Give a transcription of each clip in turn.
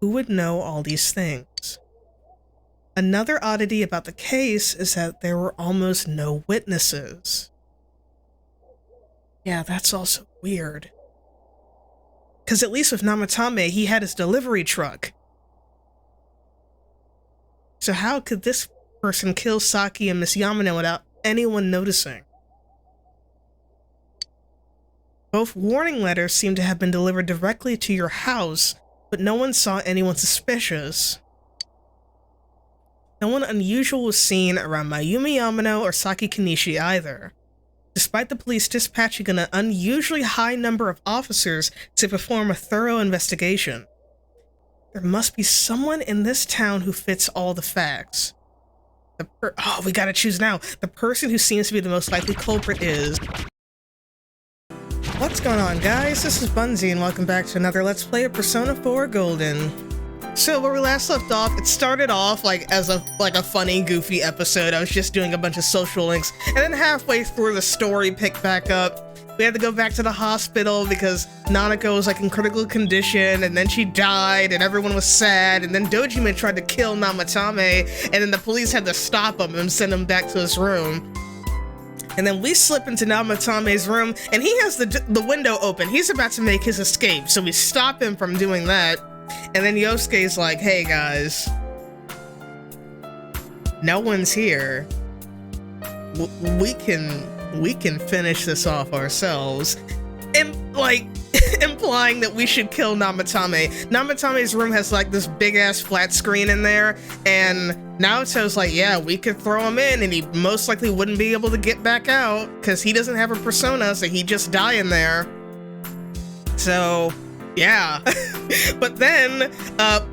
who would know all these things? Another oddity about the case is that there were almost no witnesses. Yeah, that's also weird. Because at least with Namatame, he had his delivery truck. So how could this person kill Saki and Miss Yamano without anyone noticing? Both warning letters seem to have been delivered directly to your house, but no one saw anyone suspicious. No one unusual was seen around Mayumi Yamano or Saki Kanishi either, despite the police dispatching an unusually high number of officers to perform a thorough investigation. There must be someone in this town who fits all the facts. We gotta choose now. The person who seems to be the most likely culprit is... What's going on, guys? This is Bunzi, and welcome back to another Let's Play of Persona 4 Golden. So, where we last left off, it started off as a funny, goofy episode. I was just doing a bunch of social links, and then halfway through the story picked back up. We had to go back to the hospital because Nanako was in critical condition, and then she died, and everyone was sad, and then Dojima tried to kill Namatame, and then the police had to stop him and send him back to his room. And then we slip into Namatame's room, and he has the window open. He's about to make his escape, so we stop him from doing that. And then Yosuke's like, hey guys, no one's here. We can finish this off ourselves. And implying that we should kill Namatame. Namatame's room has this big ass flat screen in there, and Naoto's like, yeah, we could throw him in and he most likely wouldn't be able to get back out because he doesn't have a persona, so he'd just die in there. So yeah. But then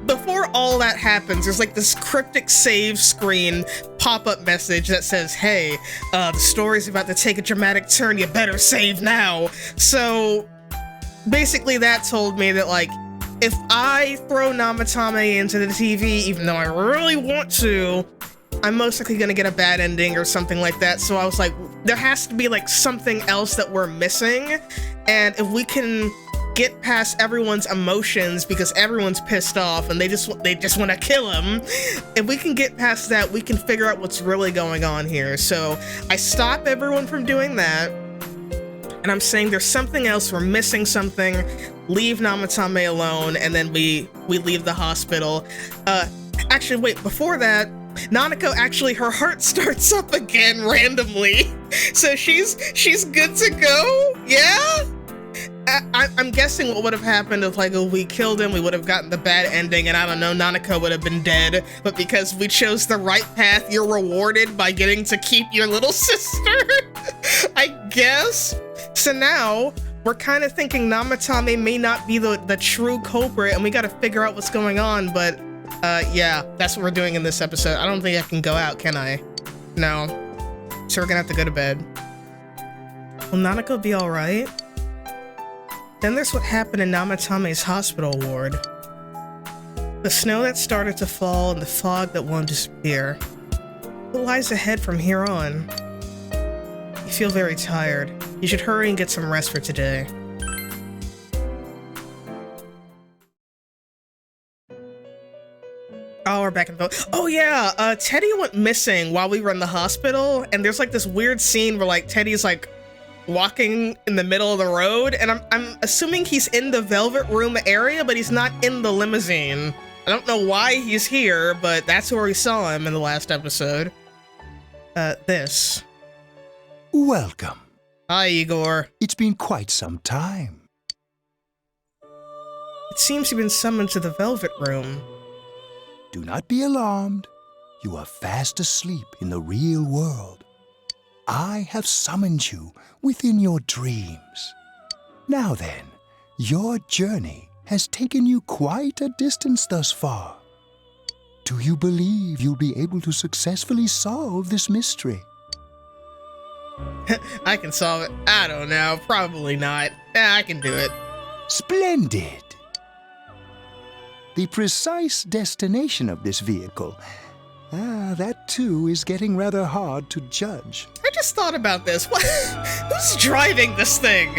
before all that happens, there's this cryptic save screen pop-up message that says, hey, the story's about to take a dramatic turn, you better save now. So basically that told me that if I throw Namatame into the TV, even though I really want to, I'm most likely gonna get a bad ending or something like that. So I was like, there has to be something else that we're missing, and if we can get past everyone's emotions because everyone's pissed off and they just want to kill him, if we can get past that, we can figure out what's really going on here. So I stop everyone from doing that, and I'm saying there's something else, we're missing something, leave Namatame alone, and then we leave the hospital. Actually, wait, before that, Nanako actually, her heart starts up again randomly. So she's good to go? Yeah? I'm guessing what would have happened if we killed him, we would have gotten the bad ending, and I don't know, Nanako would have been dead. But because we chose the right path, you're rewarded by getting to keep your little sister, I guess. So now we're kind of thinking Namatame may not be the true culprit, and we got to figure out what's going on. But yeah, that's what we're doing in this episode. I don't think I can go out, can I? No. So we're gonna have to go to bed. Will Nanako be all right? Then there's what happened in Namatame's hospital ward. The snow that started to fall and the fog that won't disappear. What lies ahead from here on? You feel very tired. You should hurry and get some rest for today. Oh, we're back in the... Oh yeah, Teddy went missing while we were in the hospital, and there's this weird scene where Teddy's walking in the middle of the road, and I'm assuming he's in the Velvet Room area, but he's not in the limousine. I don't know why he's here, but that's where we saw him in the last episode. This. Welcome. Hi, Igor. It's been quite some time. It seems you've been summoned to the Velvet Room. Do not be alarmed. You are fast asleep in the real world. I have summoned you within your dreams. Now then, your journey has taken you quite a distance thus far. Do you believe you'll be able to successfully solve this mystery? I can solve it. I don't know. Probably not. I can do it. Splendid! The precise destination of this vehicle, that too is getting rather hard to judge. I just thought about this. Who's driving this thing?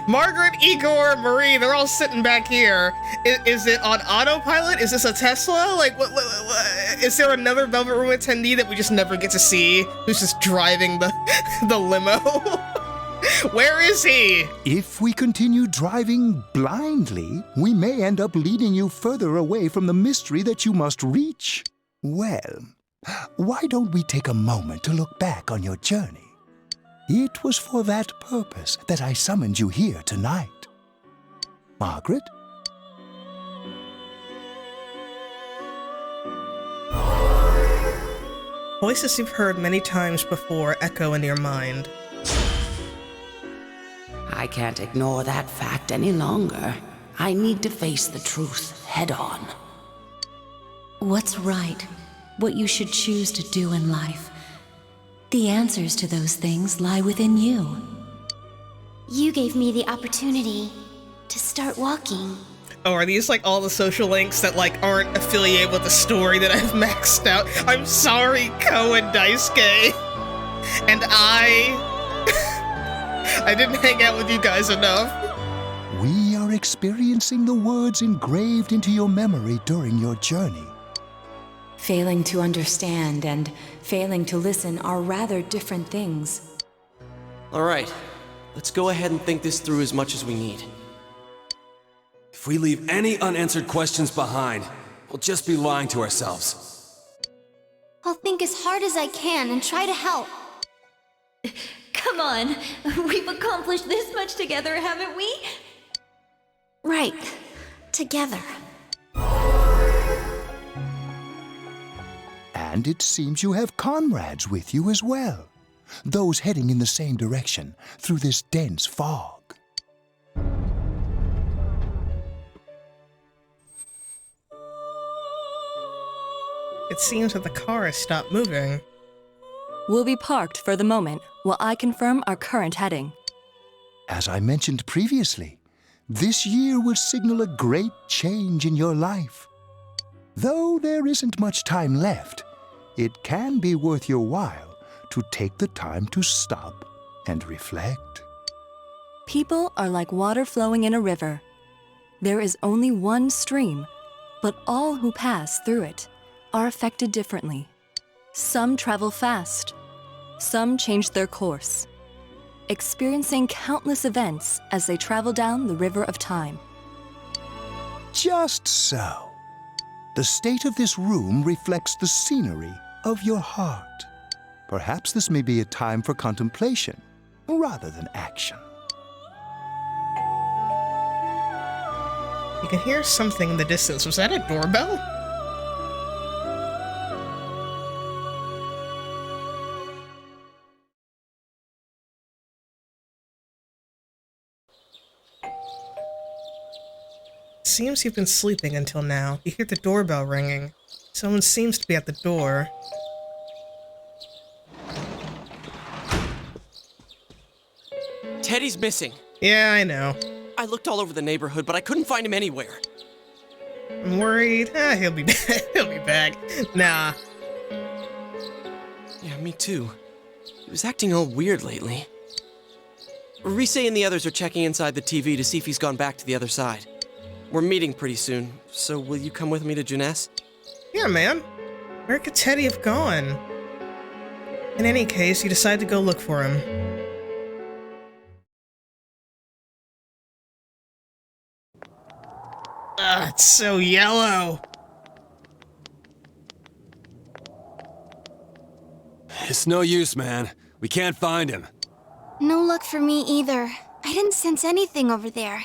Margaret, Igor, Marie, they're all sitting back here. Is it on autopilot? Is this a Tesla? Like, what, is there another Velvet Room attendee that we just never get to see, who's just driving the limo? Where is he? If we continue driving blindly, we may end up leading you further away from the mystery that you must reach. Well, why don't we take a moment to look back on your journey? It was for that purpose that I summoned you here tonight. Margaret? Voices you've heard many times before echo in your mind. I can't ignore that fact any longer. I need to face the truth head on. What's right? What you should choose to do in life? The answers to those things lie within you. You gave me the opportunity to start walking. Oh, are these like all the social links that like aren't affiliated with the story that I've maxed out? I'm sorry, Ko and Daisuke. And I didn't hang out with you guys enough. We are experiencing the words engraved into your memory during your journey. Failing to understand and failing to listen are rather different things. All right, let's go ahead and think this through as much as we need. If we leave any unanswered questions behind, we'll just be lying to ourselves. I'll think as hard as I can and try to help. Come on, we've accomplished this much together, haven't we? Right. Together. And it seems you have comrades with you as well. Those heading in the same direction through this dense fog. It seems that the car has stopped moving. We'll be parked for the moment while I confirm our current heading. As I mentioned previously, this year will signal a great change in your life. Though there isn't much time left, it can be worth your while to take the time to stop and reflect. People are like water flowing in a river. There is only one stream, but all who pass through it are affected differently. Some travel fast, some change their course, experiencing countless events as they travel down the river of time. Just so. The state of this room reflects the scenery of your heart. Perhaps this may be a time for contemplation rather than action. You can hear something in the distance. Was that a doorbell? Seems you've been sleeping until now. You hear the doorbell ringing. Someone seems to be at the door. Teddy's missing. Yeah, I know. I looked all over the neighborhood, but I couldn't find him anywhere. I'm worried. He'll be back. He'll be back. Nah. Yeah, me too. He was acting all weird lately. Rise and the others are checking inside the TV to see if he's gone back to the other side. We're meeting pretty soon, so will you come with me to Jeunesse? Yeah, man. Where could Teddy have gone? In any case, you decide to go look for him. Ugh, it's so yellow. It's no use, man. We can't find him. No luck for me either. I didn't sense anything over there.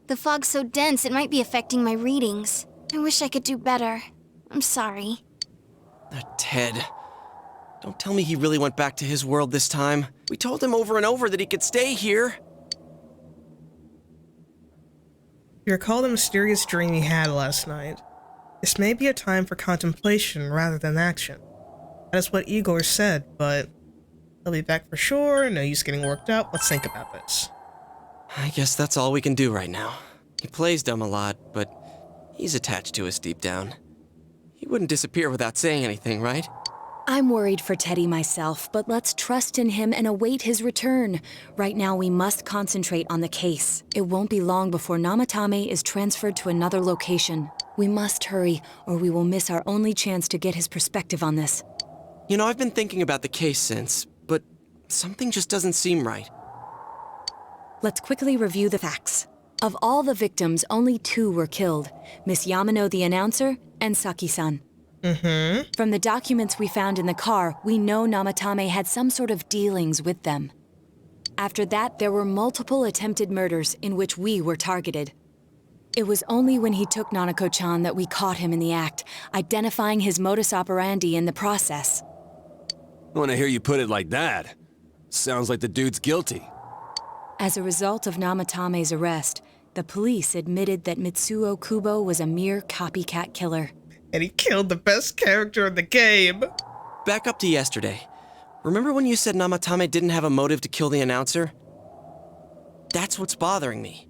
The fog's so dense it might be affecting my readings. I wish I could do better. I'm sorry. That Ted. Don't tell me he really went back to his world this time. We told him over and over that he could stay here. You recall the mysterious dream you had last night. This may be a time for contemplation rather than action. That is what Igor said, but he'll be back for sure. No use getting worked up. Let's think about this. I guess that's all we can do right now. He plays dumb a lot, but he's attached to us deep down. He wouldn't disappear without saying anything, right? I'm worried for Teddy myself, but let's trust in him and await his return. Right now, we must concentrate on the case. It won't be long before Namatame is transferred to another location. We must hurry, or we will miss our only chance to get his perspective on this. You know, I've been thinking about the case since, but something just doesn't seem right. Let's quickly review the facts. Of all the victims, only 2 were killed. Miss Yamano, the announcer, and Saki-san. From the documents we found in the car, we know Namatame had some sort of dealings with them. After that, there were multiple attempted murders in which we were targeted. It was only when he took Nanako-chan that we caught him in the act, identifying his modus operandi in the process. When I hear you put it like that, sounds like the dude's guilty. As a result of Namatame's arrest, the police admitted that Mitsuo Kubo was a mere copycat killer. And he killed the best character in the game. Back up to yesterday. Remember when you said Namatame didn't have a motive to kill the announcer? That's what's bothering me.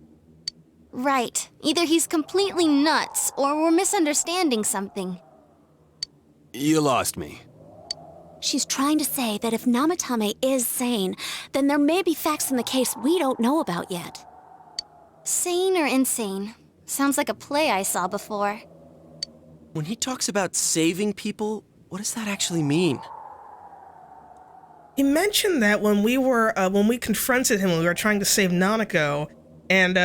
Right. Either he's completely nuts, or we're misunderstanding something. You lost me. She's trying to say that if Namatame is sane, then there may be facts in the case we don't know about yet. Sane or insane? Sounds like a play I saw before. When he talks about saving people, what does that actually mean? He mentioned that when we confronted him when we were trying to save Nanako, and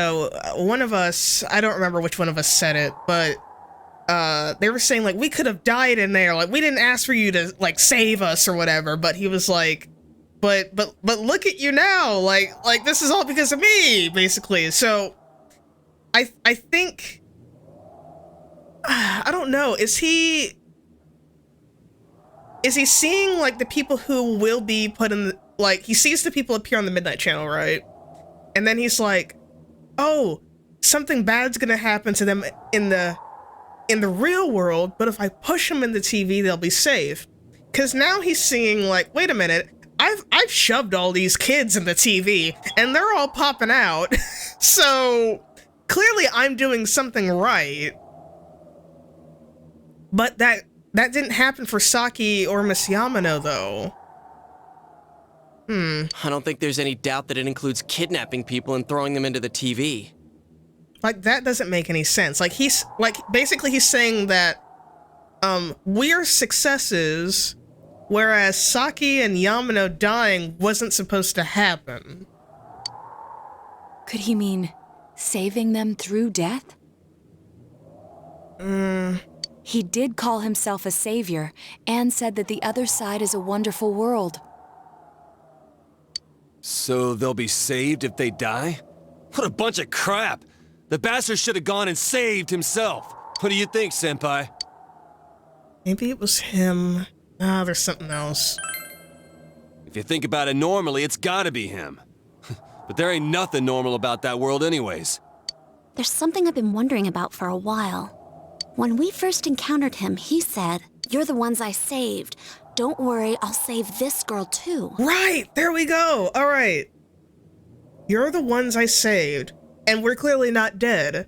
one of us, I don't remember which one of us said it, but they were saying, like, we could have died in there, like, we didn't ask for you to, like, save us or whatever, but he was like, but look at you now, like this is all because of me, basically. So I think, I don't know, is he seeing, like, the people who will be put in the, like, he sees the people appear on the Midnight Channel, right? And then he's like, oh, something bad's gonna happen to them in the real world, but if I push them in the TV, they'll be safe. Because now he's seeing, like, wait a minute, I've shoved all these kids in the TV, and they're all popping out, so clearly I'm doing something right. But that didn't happen for Saki or Miss Yamano, though. I don't think there's any doubt that it includes kidnapping people and throwing them into the TV. Like, that doesn't make any sense. Like, basically he's saying that, we're successes, whereas Saki and Yamano dying wasn't supposed to happen. Could he mean saving them through death? He did call himself a savior and said that the other side is a wonderful world. So they'll be saved if they die? What a bunch of crap! The bastard should have gone and saved himself. What do you think, Senpai? Maybe it was him. There's something else. If you think about it normally, it's gotta be him. But there ain't nothing normal about that world anyways. There's something I've been wondering about for a while. When we first encountered him, he said, "You're the ones I saved. Don't worry, I'll save this girl too." Right! There we go! Alright. You're the ones I saved, and we're clearly not dead.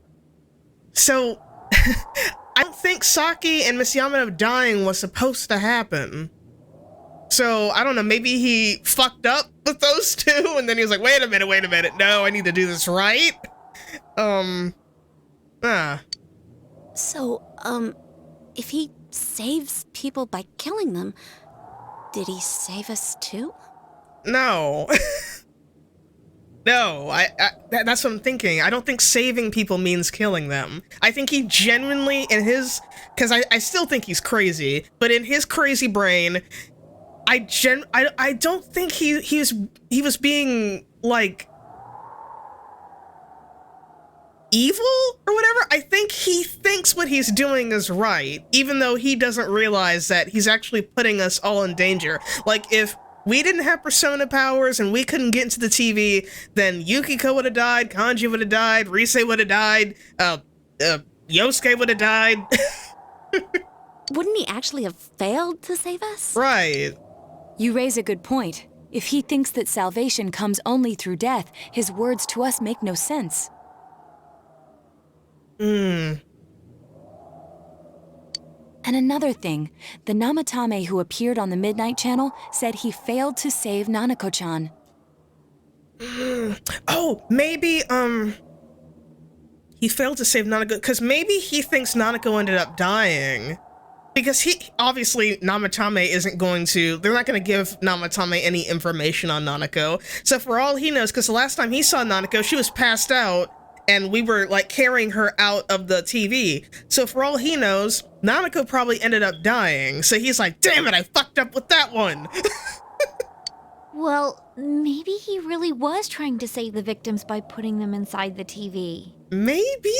So, I don't think Saki and Miss Yamano dying was supposed to happen. So, I don't know, maybe he fucked up with those two, and then he was like, wait a minute, no, I need to do this right? So, if he saves people by killing them, did he save us too? No. No, that's what I'm thinking. I don't think saving people means killing them. I think he genuinely, in his, because I still think he's crazy, but in his crazy brain, I don't think he was being, like, evil or whatever. I think he thinks what he's doing is right, even though he doesn't realize that he's actually putting us all in danger. Like, if we didn't have persona powers and we couldn't get into the TV, then Yukiko would have died, Kanji would have died, Rise would have died, Yosuke would have died. Wouldn't he actually have failed to save us? Right. You raise a good point. If he thinks that salvation comes only through death, his words to us make no sense. And another thing, the Namatame who appeared on the Midnight Channel said he failed to save Nanako-chan. Oh, maybe, he failed to save Nanako, because maybe he thinks Nanako ended up dying. Because obviously, Namatame isn't going to, they're not going to give Namatame any information on Nanako. So for all he knows, because the last time he saw Nanako, she was passed out, and we were, like, carrying her out of the TV. So for all he knows, Nanako probably ended up dying. So he's like, damn it, I fucked up with that one. Well, maybe he really was trying to save the victims by putting them inside the TV. Maybe?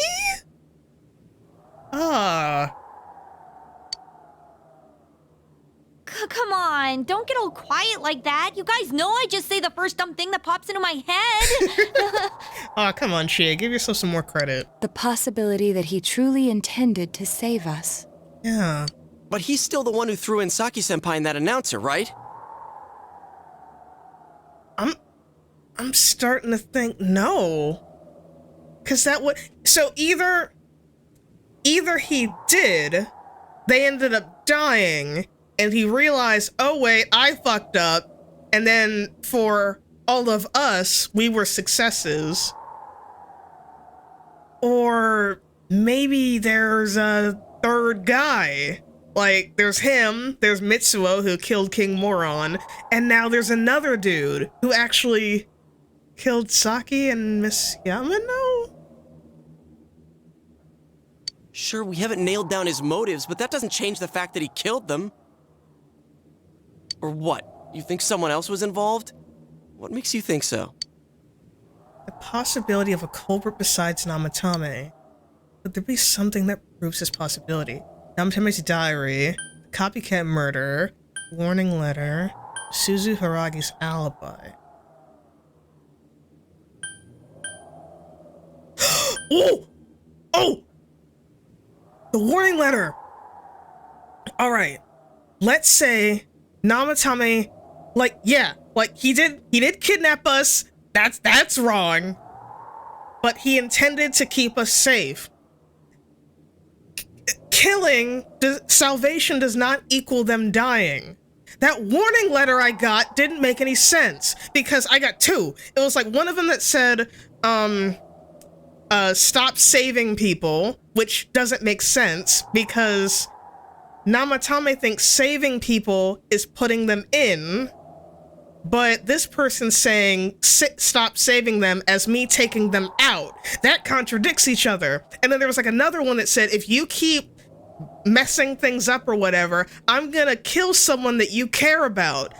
Come on, don't get all quiet like that. You guys know I just say the first dumb thing that pops into my head. Aw, come on, Shia, give yourself some more credit. The possibility that he truly intended to save us. Yeah. But he's still the one who threw in Saki-senpai in that announcer, right? I'm starting to think no. Cause that would, so either he did, they ended up dying, and he realized, oh wait, I fucked up, and then for all of us, we were successes. Or maybe there's a third guy. Like, there's him, there's Mitsuo, who killed King Moron, and now there's another dude who actually killed Saki and Miss Yamano? Sure, we haven't nailed down his motives, but that doesn't change the fact that he killed them. Or what? You think someone else was involved? What makes you think so? The possibility of a culprit besides Namatame. Would there be something that proves this possibility? Namatame's diary, copycat murder, warning letter, Suzu Haragi's alibi. Oh! Oh! The warning letter! Alright. Let's say Namatame, like, yeah, like, he did kidnap us. That's wrong. But he intended to keep us safe. Salvation does not equal them dying. That warning letter I got didn't make any sense, because I got two. It was like one of them that said, stop saving people, which doesn't make sense, because Namatame thinks saving people is putting them in, but this person's saying stop saving them as me taking them out. That contradicts each other. And then there was like another one that said, if you keep messing things up or whatever, I'm gonna kill someone that you care about.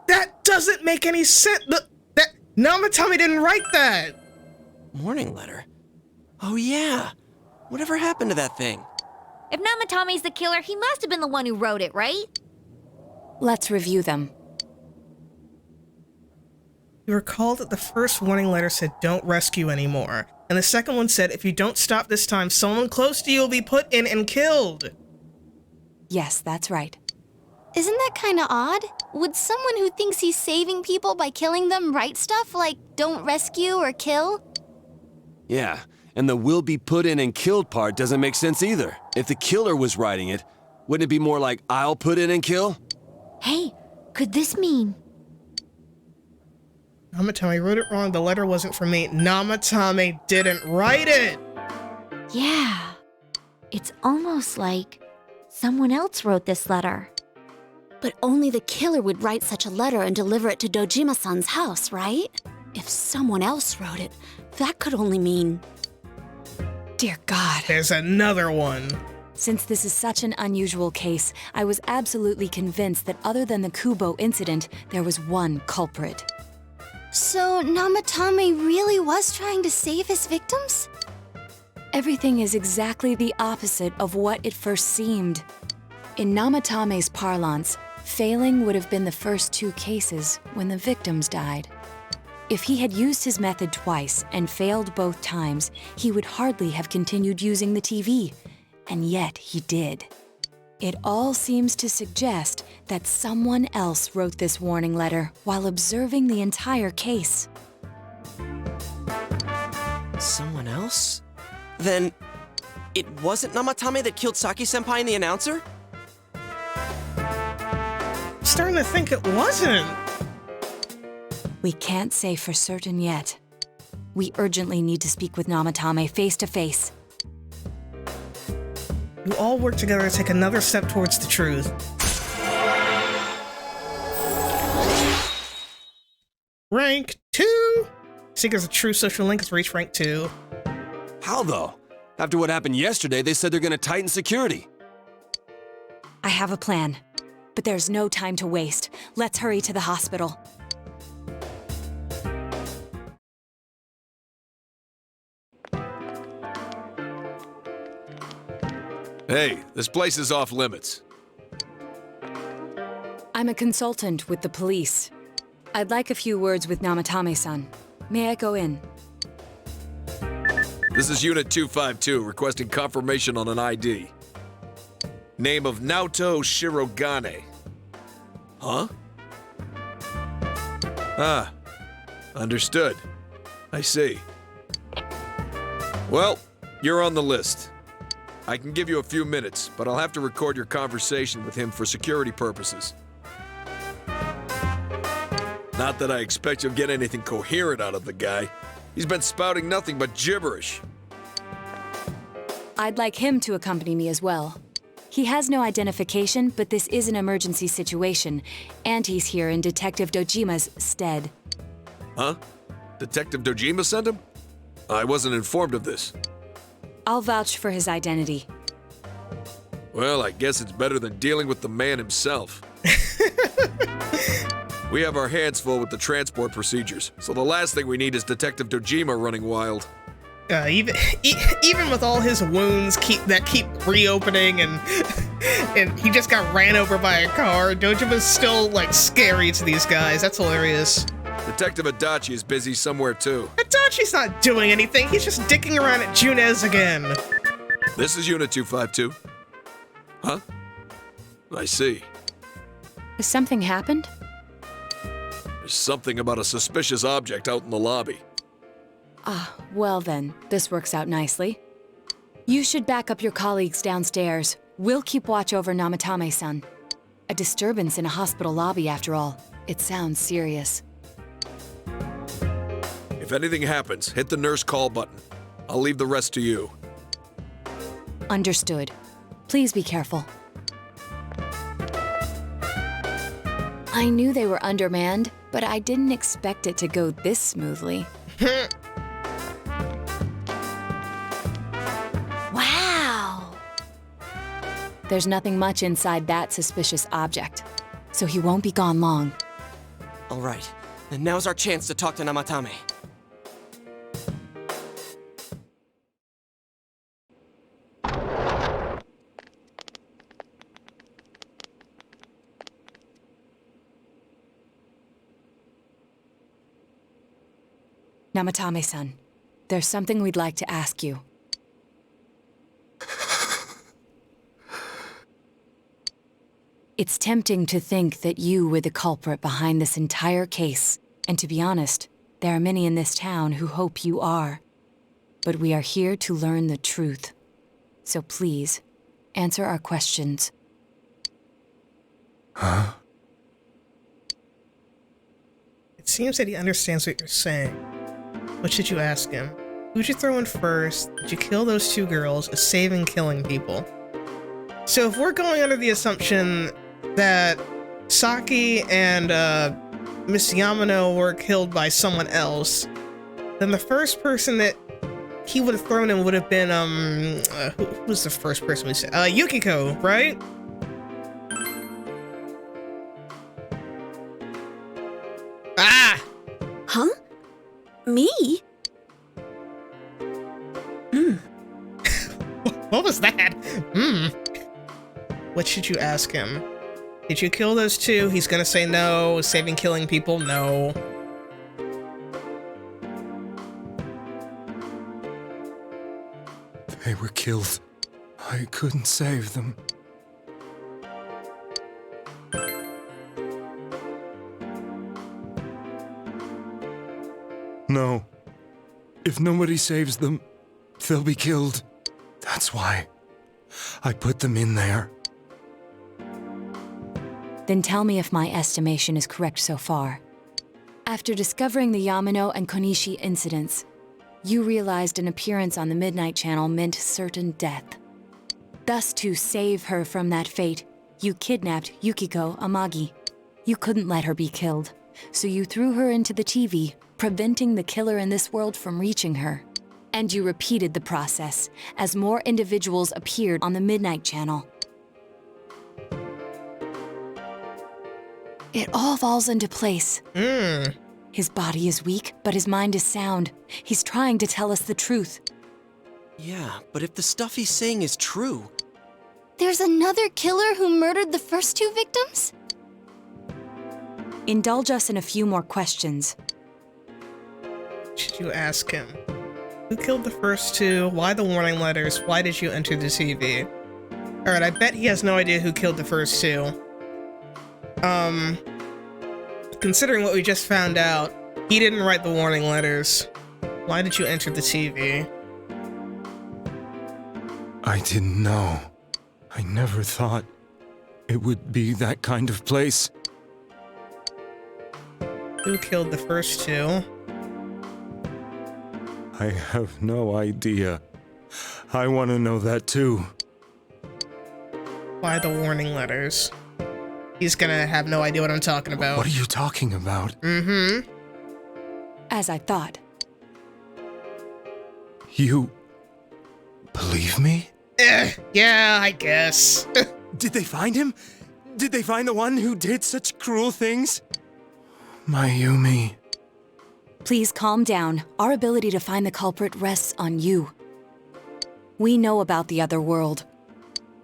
That doesn't make any sense. That Namatame didn't write that. Warning letter? Oh yeah. Whatever happened to that thing? If Namatame's the killer, he must have been the one who wrote it, right? Let's review them. You recall that the first warning letter said don't rescue anymore, and the second one said if you don't stop this time, someone close to you will be put in and killed. Yes, that's right. Isn't that kinda odd? Would someone who thinks he's saving people by killing them write stuff like don't rescue or kill? Yeah, and the will be put in and killed part doesn't make sense either. If the killer was writing it, wouldn't it be more like I'll put in and kill? Hey, could this mean? Namatame wrote it wrong. The letter wasn't for me. Namatame didn't write it. Yeah. It's almost like someone else wrote this letter. But only the killer would write such a letter and deliver it to Dojima-san's house, right? If someone else wrote it, that could only mean... Dear God. There's another one. Since this is such an unusual case, I was absolutely convinced that other than the Kubo incident, there was one culprit. So Namatame really was trying to save his victims? Everything is exactly the opposite of what it first seemed. In Namatame's parlance, failing would have been the first two cases when the victims died. If he had used his method twice and failed both times, he would hardly have continued using the TV. And yet he did. It all seems to suggest that someone else wrote this warning letter while observing the entire case. Someone else? Then, It wasn't Namatame that killed Saki-senpai and the announcer? Starting to think it wasn't. We can't say for certain yet. We urgently need to speak with Namatame face to face. You all work together to take another step towards the truth. Rank 2! Seekers of True Social Link has reached rank 2. How though? After what happened yesterday, they said they're gonna tighten security. I have a plan, but there's no time to waste. Let's hurry to the hospital. Hey, this place is off limits. I'm a consultant with the police. I'd like a few words with Namatame-san. May I go in? This is Unit 252, requesting confirmation on an ID. Name of Naoto Shirogane. Huh? Ah, understood. I see. Well, you're on the list. I can give you a few minutes, but I'll have to record your conversation with him for security purposes. Not that I expect you'll get anything coherent out of the guy. He's been spouting nothing but gibberish. I'd like him to accompany me as well. He has no identification, but this is an emergency situation, and he's here in Detective Dojima's stead. Huh? Detective Dojima sent him? I wasn't informed of this. I'll vouch for his identity. Well, I guess it's better than dealing with the man himself. We have our hands full with the transport procedures, so the last thing we need is Detective Dojima running wild. Even with all his wounds that keep reopening and he just got ran over by a car, Dojima's still, like, scary to these guys. That's hilarious. Detective Adachi is busy somewhere too. Adachi's not doing anything. He's just dicking around at Junez again. This is Unit 252. Huh? I see. Has something happened? There's something about a suspicious object out in the lobby. Ah, well then, this works out nicely. You should back up your colleagues downstairs. We'll keep watch over Namatame-san. A disturbance in a hospital lobby, after all. It sounds serious. If anything happens, hit the nurse call button. I'll leave the rest to you. Understood. Please be careful. I knew they were undermanned, but I didn't expect it to go this smoothly. Wow! There's nothing much inside that suspicious object, so he won't be gone long. All right, then now's our chance to talk to Namatame. Namatame-san, there's something we'd like to ask you. It's tempting to think that you were the culprit behind this entire case, and to be honest, there are many in this town who hope you are. But we are here to learn the truth. So please, answer our questions. Huh? It seems that he understands what you're saying. What should you ask him? Who'd you throw in first? Did you kill those two girls? Is saving killing people? So if we're going under the assumption that Saki and Miss Yamano were killed by someone else, then the first person that he would have thrown in would have been, who was the first person we said? Yukiko, right? Ah! Huh? Me? What was that? What should you ask him? Did you kill those two? He's gonna say no. Saving killing people? No. They were killed. I couldn't save them. No. If nobody saves them, they'll be killed. That's why I put them in there. Then tell me if my estimation is correct so far. After discovering the Yamano and Konishi incidents, you realized an appearance on the Midnight Channel meant certain death. Thus, to save her from that fate, you kidnapped Yukiko Amagi. You couldn't let her be killed, so you threw her into the TV, preventing the killer in this world from reaching her. And you repeated the process as more individuals appeared on the Midnight Channel. It all falls into place. His body is weak, but his mind is sound. He's trying to tell us the truth. Yeah, but if the stuff he's saying is true... There's another killer who murdered the first two victims? Indulge us in a few more questions. Should you ask him? Who killed the first two? Why the warning letters? Why did you enter the TV? Alright, I bet he has no idea who killed the first two. Considering what we just found out, he didn't write the warning letters. Why did you enter the TV? I didn't know. I never thought it would be that kind of place. Who killed the first two? I have no idea. I want to know that too. Why the warning letters? He's gonna have no idea what I'm talking about. What are you talking about? As I thought. You believe me? Yeah, I guess. Did they find him? Did they find the one who did such cruel things? Mayumi. Please calm down. Our ability to find the culprit rests on you. We know about the other world.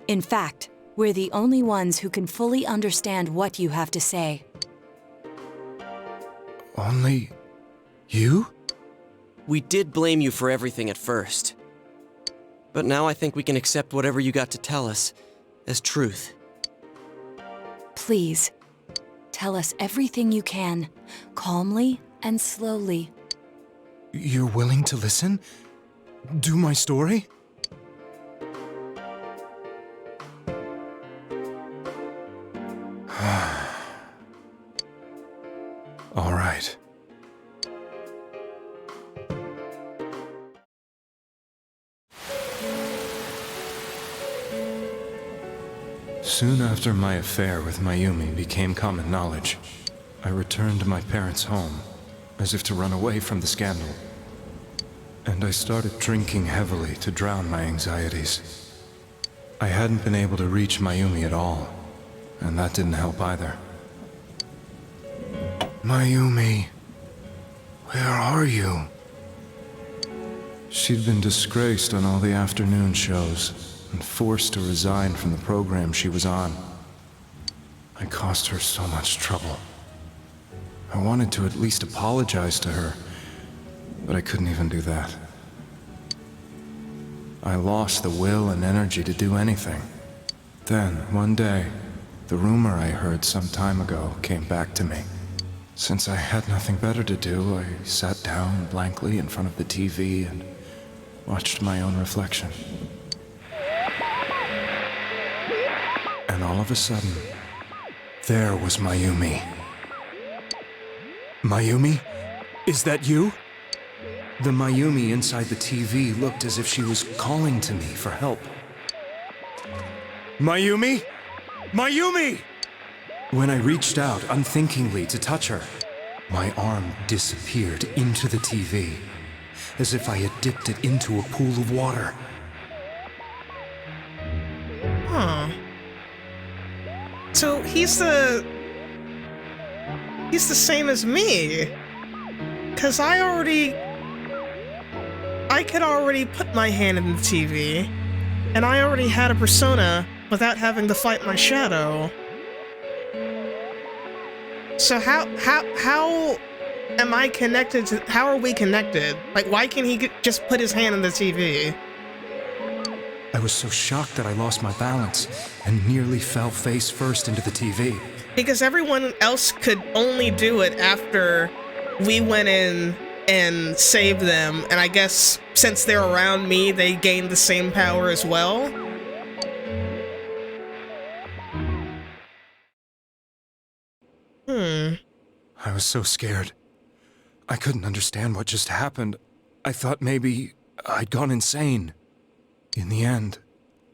In fact, we're the only ones who can fully understand what you have to say. Only you? We did blame you for everything at first. But now I think we can accept whatever you got to tell us as truth. Please, tell us everything you can, calmly and slowly. You're willing to listen? Do my story? All right. Soon after my affair with Mayumi became common knowledge, I returned to my parents' home, as if to run away from the scandal. And I started drinking heavily to drown my anxieties. I hadn't been able to reach Mayumi at all, and that didn't help either. Mayumi, where are you? She'd been disgraced on all the afternoon shows, and forced to resign from the program she was on. I caused her so much trouble. I wanted to at least apologize to her, but I couldn't even do that. I lost the will and energy to do anything. Then, one day, the rumor I heard some time ago came back to me. Since I had nothing better to do, I sat down blankly in front of the TV and watched my own reflection. And all of a sudden, there was Mayumi. Mayumi? Is that you? The Mayumi inside the TV looked as if she was calling to me for help. Mayumi? Mayumi! When I reached out unthinkingly to touch her, my arm disappeared into the TV, as if I had dipped it into a pool of water. Huh. So he's the same as me. 'Cause I could already put my hand in the TV, and I already had a persona without having to fight my shadow. So how am I connected to, how are we connected? Like, why can't he just put his hand in the TV? I was so shocked that I lost my balance and nearly fell face first into the TV. Because everyone else could only do it after we went in and save them, and I guess since they're around me, they gain the same power as well. I was so scared. I couldn't understand what just happened. I thought maybe I'd gone insane. In the end,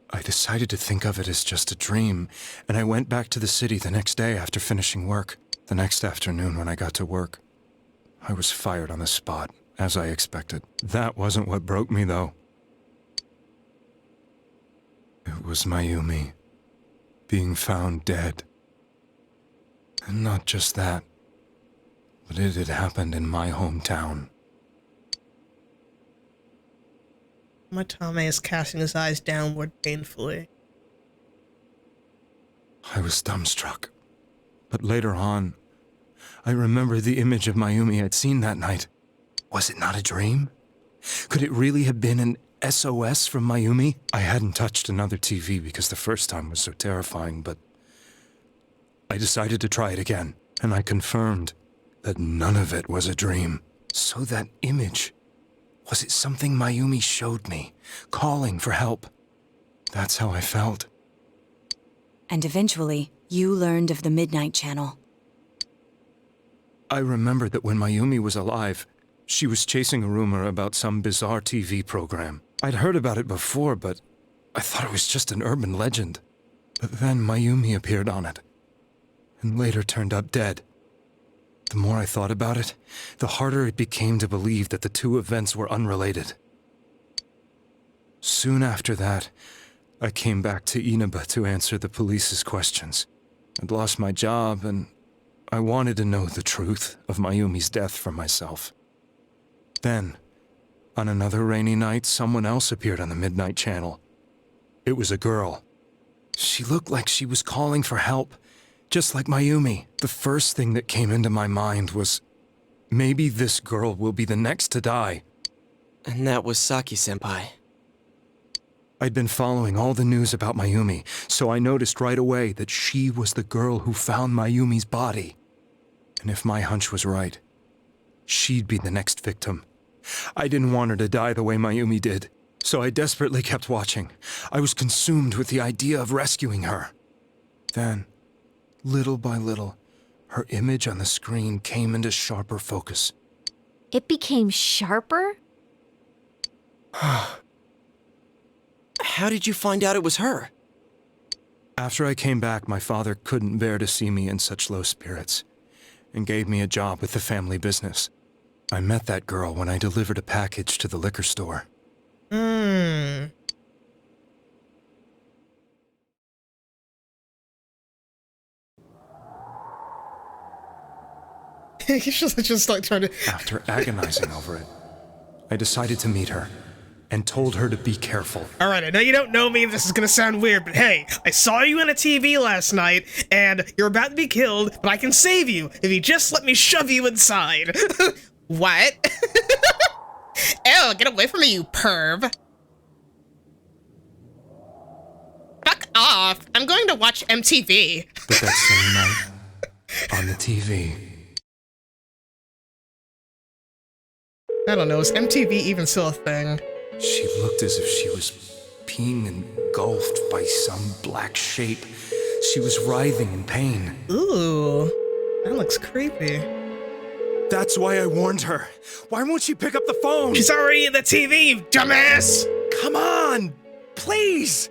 I decided to think of it as just a dream, and I went back to the city the next day after finishing work. The next afternoon when I got to work, I was fired on the spot, as I expected. That wasn't what broke me, though. It was Mayumi being found dead. And not just that, but it had happened in my hometown. Matame is casting his eyes downward painfully. I was dumbstruck. But later on, I remembered the image of Mayumi I'd seen that night. Was it not a dream? Could it really have been an SOS from Mayumi? I hadn't touched another TV because the first time was so terrifying, but I decided to try it again, and I confirmed that none of it was a dream. So that image, was it something Mayumi showed me, calling for help? That's how I felt. And eventually, you learned of the Midnight Channel. I remembered that when Mayumi was alive, she was chasing a rumor about some bizarre TV program. I'd heard about it before, but I thought it was just an urban legend. But then Mayumi appeared on it, and later turned up dead. The more I thought about it, the harder it became to believe that the two events were unrelated. Soon after that, I came back to Inaba to answer the police's questions. I'd lost my job, and I wanted to know the truth of Mayumi's death for myself. Then, on another rainy night, someone else appeared on the Midnight Channel. It was a girl. She looked like she was calling for help, just like Mayumi. The first thing that came into my mind was, maybe this girl will be the next to die. And that was Saki-senpai. I'd been following all the news about Mayumi, so I noticed right away that she was the girl who found Mayumi's body. And if my hunch was right, she'd be the next victim. I didn't want her to die the way Mayumi did, so I desperately kept watching. I was consumed with the idea of rescuing her. Then, little by little, her image on the screen came into sharper focus. It became sharper? How did you find out it was her? After I came back, my father couldn't bear to see me in such low spirits, and gave me a job with the family business. I met that girl when I delivered a package to the liquor store. He's just like trying to... After agonizing over it, I decided to meet her, and told her to be careful. Alright, I know you don't know me, this is gonna sound weird, but hey, I saw you on a TV last night, and you're about to be killed, but I can save you if you just let me shove you inside. What? Ew, get away from me, you perv. Fuck off. I'm going to watch MTV. But that same night, on the TV... I don't know, is MTV even still a thing? She looked as if she was being engulfed by some black shape. She was writhing in pain. Ooh, that looks creepy. That's why I warned her. Why won't she pick up the phone? She's already in the TV, you dumbass! Come on! Please!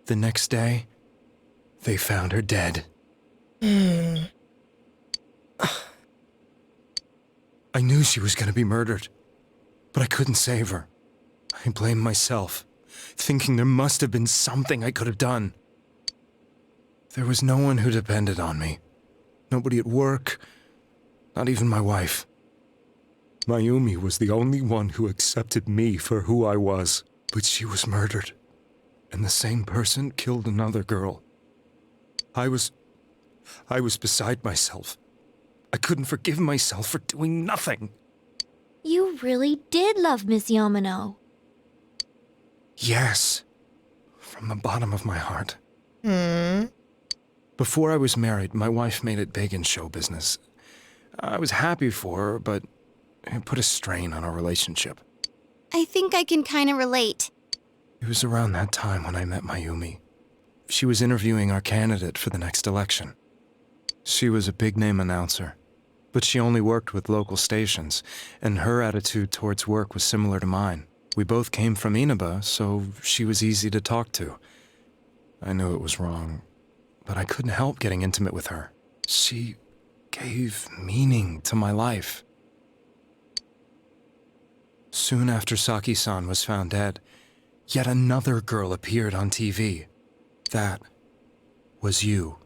The next day, they found her dead. I knew she was going to be murdered, but I couldn't save her. I blamed myself, thinking there must have been something I could have done. There was no one who depended on me. Nobody at work, not even my wife. Mayumi was the only one who accepted me for who I was, but she was murdered, and the same person killed another girl. I was beside myself. I couldn't forgive myself for doing nothing. You really did love Miss Yamano. Yes, from the bottom of my heart. Before I was married, my wife made it big in show business. I was happy for her, but it put a strain on our relationship. I think I can kind of relate. It was around that time when I met Mayumi. She was interviewing our candidate for the next election. She was a big-name announcer, but she only worked with local stations, and her attitude towards work was similar to mine. We both came from Inaba, so she was easy to talk to. I knew it was wrong, but I couldn't help getting intimate with her. She gave meaning to my life. Soon after Saki-san was found dead, yet another girl appeared on TV. That was you.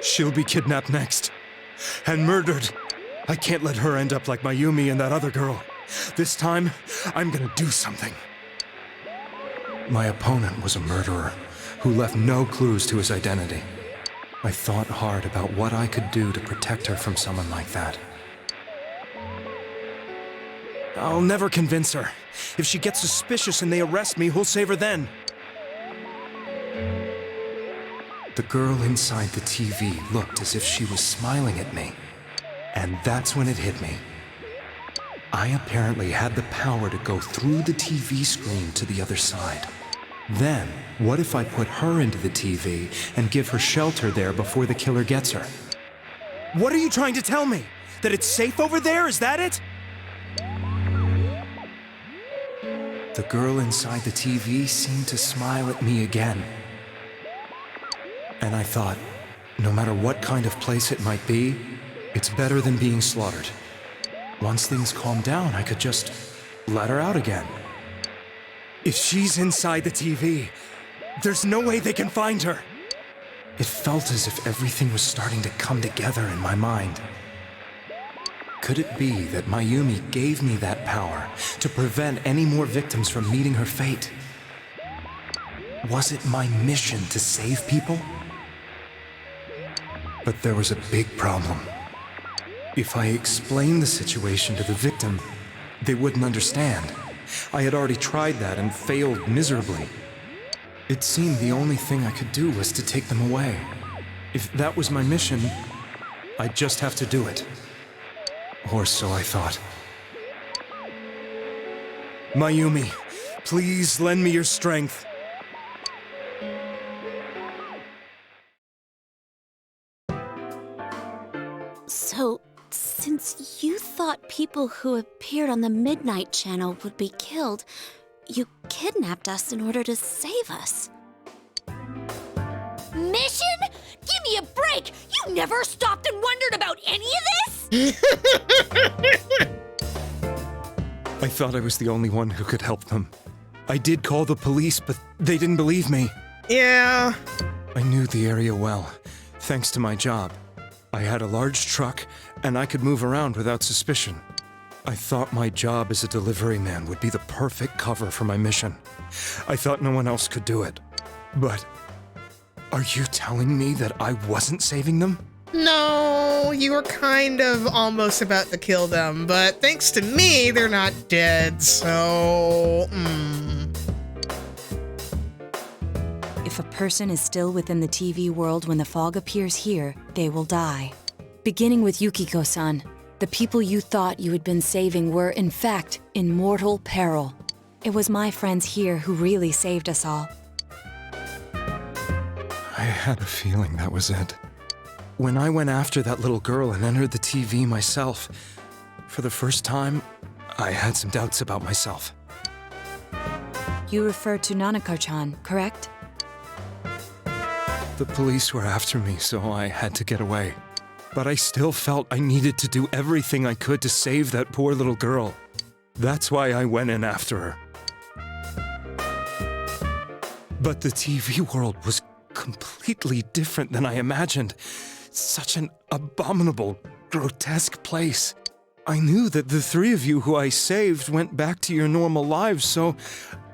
She'll be kidnapped next. And murdered. I can't let her end up like Mayumi and that other girl. This time, I'm gonna do something. My opponent was a murderer who left no clues to his identity. I thought hard about what I could do to protect her from someone like that. I'll never convince her. If she gets suspicious and they arrest me, who'll save her then? The girl inside the TV looked as if she was smiling at me. And that's when it hit me. I apparently had the power to go through the TV screen to the other side. Then, what if I put her into the TV and give her shelter there before the killer gets her? What are you trying to tell me? That it's safe over there? Is that it? The girl inside the TV seemed to smile at me again. And I thought, no matter what kind of place it might be, it's better than being slaughtered. Once things calm down, I could just let her out again. If she's inside the TV, there's no way they can find her. It felt as if everything was starting to come together in my mind. Could it be that Mayumi gave me that power to prevent any more victims from meeting her fate? Was it my mission to save people? But there was a big problem. If I explained the situation to the victim, they wouldn't understand. I had already tried that and failed miserably. It seemed the only thing I could do was to take them away. If that was my mission, I'd just have to do it. Or so I thought. Mayumi, please lend me your strength. So, since you thought people who appeared on the Midnight Channel would be killed, you kidnapped us in order to save us. Mission? Give me a break! You never stopped and wondered about any of this? I thought I was the only one who could help them. I did call the police, but they didn't believe me. Yeah. I knew the area well, thanks to my job. I had a large truck, and I could move around without suspicion. I thought my job as a delivery man would be the perfect cover for my mission. I thought no one else could do it. But are you telling me that I wasn't saving them? No, you were kind of almost about to kill them, but thanks to me, they're not dead, so... If a person is still within the TV world when the fog appears here, they will die. Beginning with Yukiko-san, the people you thought you had been saving were, in fact, in mortal peril. It was my friends here who really saved us all. I had a feeling that was it. When I went after that little girl and entered the TV myself, for the first time, I had some doubts about myself. You refer to Nanako-chan, correct? The police were after me, so I had to get away. But I still felt I needed to do everything I could to save that poor little girl. That's why I went in after her. But the TV world was completely different than I imagined. Such an abominable, grotesque place. I knew that the three of you who I saved went back to your normal lives, so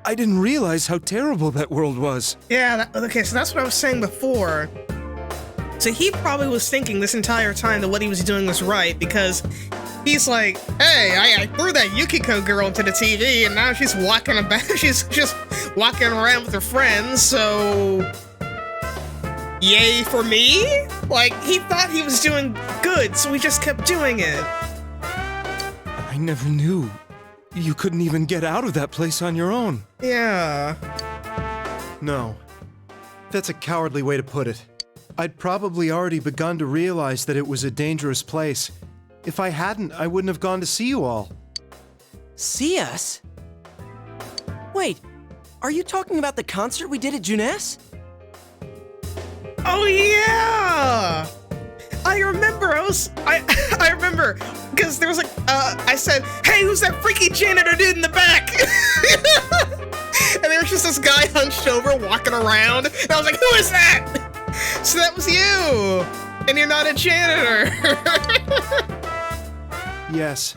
I didn't realize how terrible that world was. Yeah, okay, so that's what I was saying before. So he probably was thinking this entire time that what he was doing was right, because he's like, hey, I threw that Yukiko girl into the TV, and now she's walking about. She's just walking around with her friends. So, yay for me! Like, he thought he was doing good, so he just kept doing it. I never knew. You couldn't even get out of that place on your own. Yeah. No. That's a cowardly way to put it. I'd probably already begun to realize that it was a dangerous place. If I hadn't, I wouldn't have gone to see you all. See us? Wait, are you talking about the concert we did at Junes? Oh yeah! I remember. I remember because there was like I said, "Hey, who's that freaky janitor dude in the back?" And there was just this guy hunched over, walking around, and I was like, "Who is that?" So that was you, and you're not a janitor. Yes.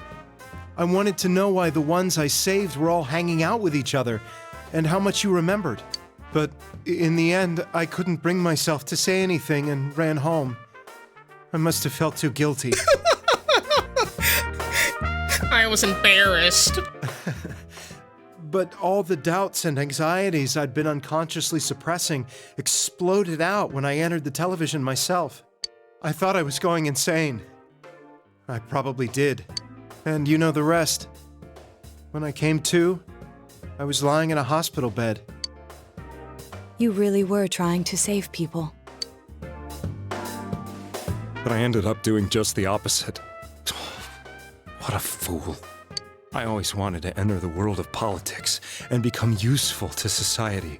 I wanted to know why the ones I saved were all hanging out with each other, and how much you remembered. But in the end, I couldn't bring myself to say anything and ran home. I must have felt too guilty. I was embarrassed. But all the doubts and anxieties I'd been unconsciously suppressing exploded out when I entered the television myself. I thought I was going insane. I probably did. And you know the rest. When I came to, I was lying in a hospital bed. You really were trying to save people. But I ended up doing just the opposite. What a fool. I always wanted to enter the world of politics and become useful to society.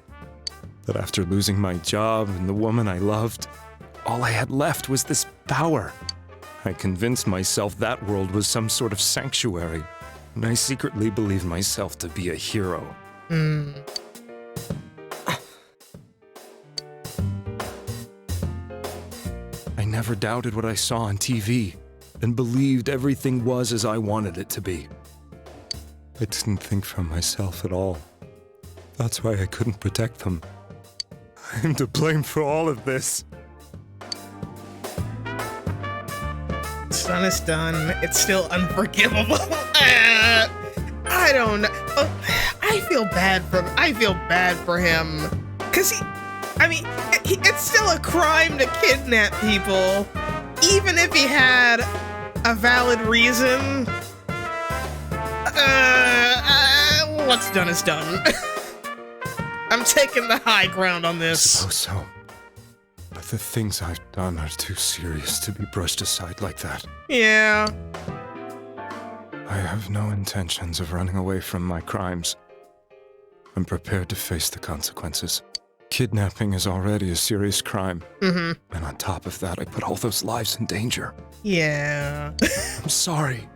But after losing my job and the woman I loved, all I had left was this power. I convinced myself that world was some sort of sanctuary, and I secretly believed myself to be a hero. I never doubted what I saw on TV, and believed everything was as I wanted it to be. I didn't think for myself at all. That's why I couldn't protect them. I'm to blame for all of this. Done is done. It's still unforgivable. I don't know. I feel bad for him. Cause it's still a crime to kidnap people, even if he had a valid reason. What's done is done. I'm taking the high ground on this. Suppose so. But the things I've done are too serious to be brushed aside like that. Yeah. I have no intentions of running away from my crimes. I'm prepared to face the consequences. Kidnapping is already a serious crime. And on top of that, I put all those lives in danger. Yeah. I'm sorry.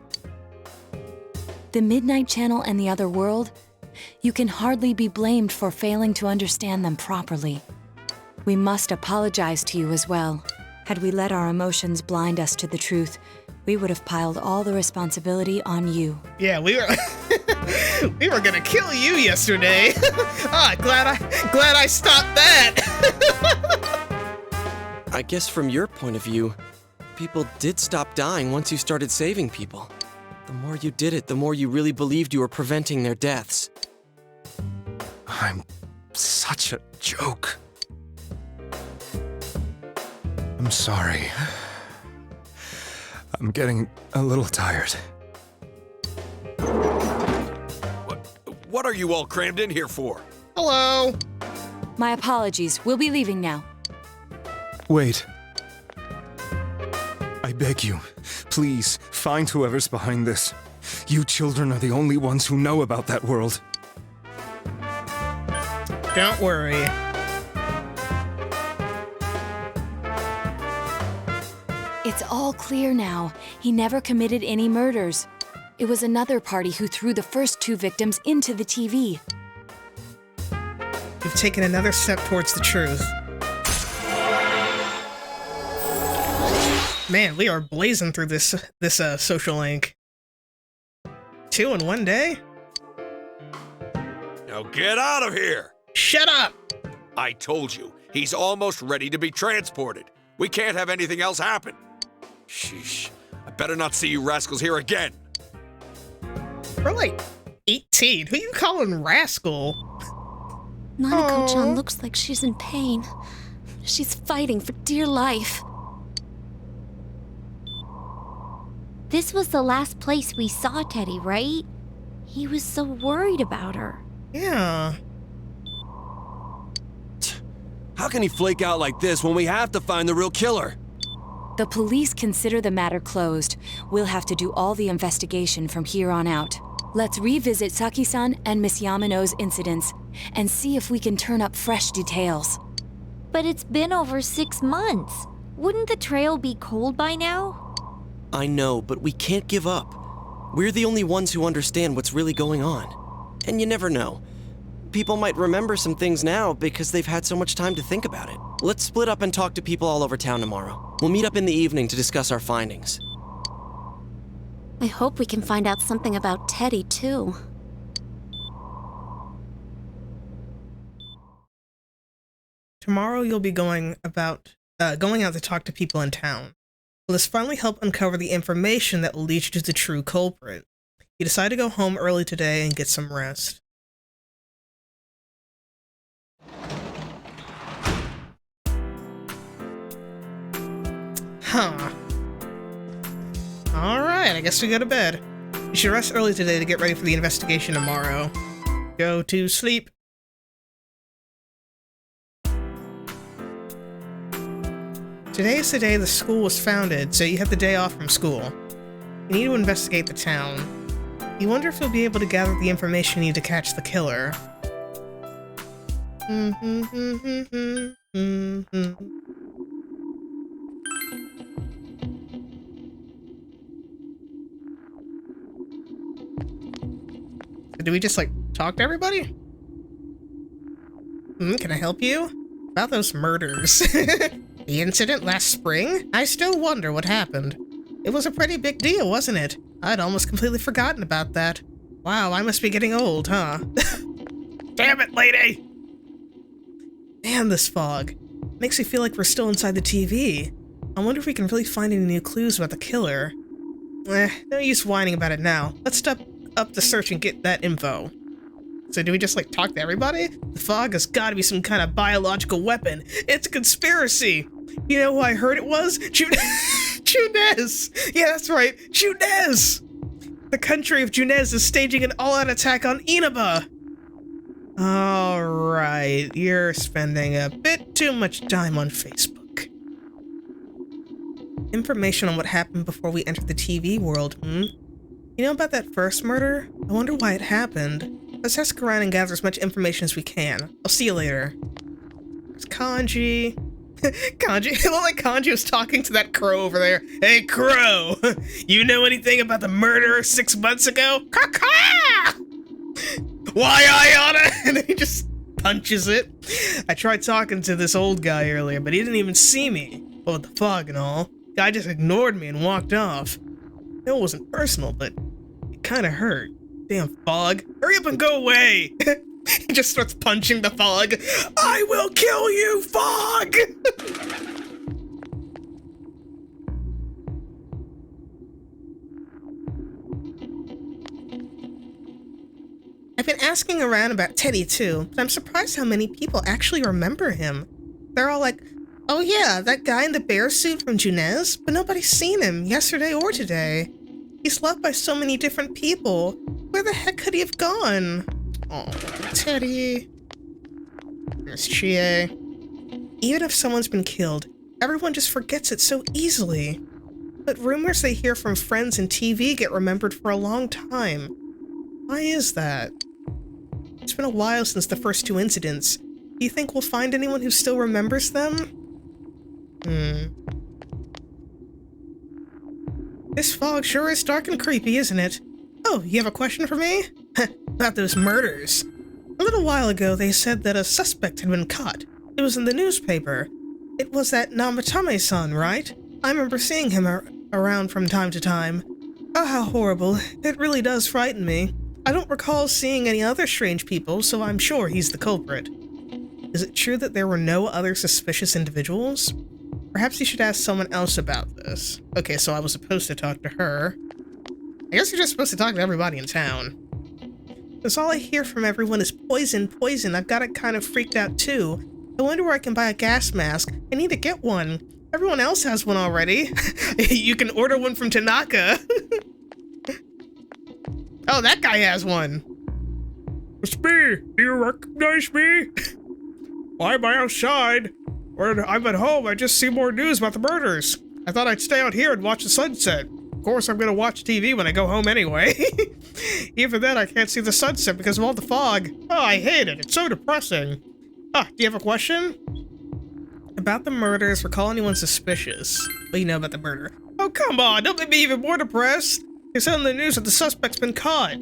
The Midnight Channel and the other world, you can hardly be blamed for failing to understand them properly. We must apologize to you as well. Had we let our emotions blind us to the truth, we would have piled all the responsibility on you. Yeah, we were gonna kill you yesterday. Glad I stopped that. I guess from your point of view, people did stop dying once you started saving people. The more you did it, the more you really believed you were preventing their deaths. I'm such a joke. I'm sorry. I'm getting a little tired. What are you all crammed in here for? Hello. My apologies. We'll be leaving now. Wait. I beg you, please, find whoever's behind this. You children are the only ones who know about that world. Don't worry. It's all clear now. He never committed any murders. It was another party who threw the first two victims into the TV. You've taken another step towards the truth. Man, we are blazing through this social link. 2 in one day? Now get out of here! Shut up! I told you, he's almost ready to be transported. We can't have anything else happen. Sheesh. I better not see you rascals here again. We're like 18. Who you calling rascal? Nanako-chan looks like she's in pain. She's fighting for dear life. This was the last place we saw Teddy, right? He was so worried about her. Yeah. How can he flake out like this when we have to find the real killer? The police consider the matter closed. We'll have to do all the investigation from here on out. Let's revisit Saki-san and Miss Yamano's incidents and see if we can turn up fresh details. But it's been over 6 months. Wouldn't the trail be cold by now? I know, but we can't give up. We're the only ones who understand what's really going on. And you never know. People might remember some things now because they've had so much time to think about it. Let's split up and talk to people all over town tomorrow. We'll meet up in the evening to discuss our findings. I hope we can find out something about Teddy, too. Tomorrow you'll be going out to talk to people in town. Will this finally help uncover the information that will lead you to the true culprit? You decide to go home early today and get some rest. Huh. Alright, I guess we go to bed. You should rest early today to get ready for the investigation tomorrow. Go to sleep. Today is the day the school was founded, so you have the day off from school. You need to investigate the town. You wonder if you'll be able to gather the information you need to catch the killer. Do we just, like, talk to everybody? Can I help you? About those murders. The incident last spring? I still wonder what happened. It was a pretty big deal, wasn't it? I'd almost completely forgotten about that. Wow, I must be getting old, huh? Damn it, lady! Man, this fog. Makes me feel like we're still inside the TV. I wonder if we can really find any new clues about the killer. No use whining about it now. Let's step up the search and get that info. So do we just, like, talk to everybody? The fog has got to be some kind of biological weapon. It's a conspiracy. You know who I heard it was? Junez! Yeah, that's right, Junez! The country of Junez is staging an all-out attack on Inaba. Alright, you're spending a bit too much time on Facebook. Information on what happened before we entered the TV world, You know about that first murder? I wonder why it happened. Let's ask around and gather as much information as we can. I'll see you later. There's Kanji. Kanji, it looked like Kanji was talking to that crow over there. Hey, crow! You know anything about the murder 6 months ago? Caw-caw! Why, Ayana? And then he just punches it. I tried talking to this old guy earlier, but he didn't even see me. Well, with the fog and all. Guy just ignored me and walked off. It wasn't personal, but it kind of hurt. Damn fog. Hurry up and go away! He just starts punching the fog. I will kill you, fog! I've been asking around about Teddy too, but I'm surprised how many people actually remember him. They're all like, oh yeah, that guy in the bear suit from Junez, but nobody's seen him yesterday or today. He's loved by so many different people. Where the heck could he have gone? Oh, Teddy. There's Chie. Even if someone's been killed, everyone just forgets it so easily. But rumors they hear from friends and TV get remembered for a long time. Why is that? It's been a while since the first 2 incidents. Do you think we'll find anyone who still remembers them? This fog sure is dark and creepy, isn't it? Oh, you have a question for me? About those murders. A little while ago, they said that a suspect had been caught. It was in the newspaper. It was that Namatame-san, right? I remember seeing him around from time to time. Oh, how horrible. It really does frighten me. I don't recall seeing any other strange people, so I'm sure he's the culprit. Is it true that there were no other suspicious individuals? Perhaps you should ask someone else about this. Okay, so I was supposed to talk to her. I guess you're just supposed to talk to everybody in town. Because all I hear from everyone is poison, poison. I've got it kind of freaked out too. I wonder where I can buy a gas mask. I need to get one. Everyone else has one already. You can order one from Tanaka. Oh, that guy has one. It's me. Do you recognize me? Why am I outside? When I'm at home, I just see more news about the murders. I thought I'd stay out here and watch the sunset. Of course, I'm gonna watch TV when I go home anyway. Even then, I can't see the sunset because of all the fog. Oh, I hate it. It's so depressing. Ah, do you have a question? About the murders, recall anyone suspicious. What do you know about the murder? Oh, come on. Don't make me even more depressed. You said on the news that the suspect's been caught.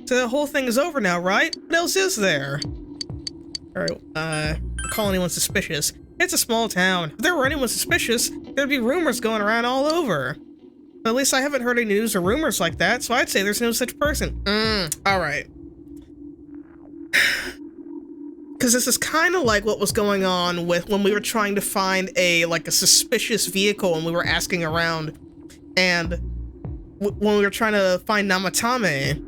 So the whole thing is over now, right? What else is there? Alright, recall anyone suspicious. It's a small town. If there were anyone suspicious, there'd be rumors going around all over. But at least I haven't heard any news or rumors like that, so I'd say there's no such person. Alright. Because this is kind of like what was going on with when we were trying to find a suspicious vehicle and we were asking around. And when we were trying to find Namatame's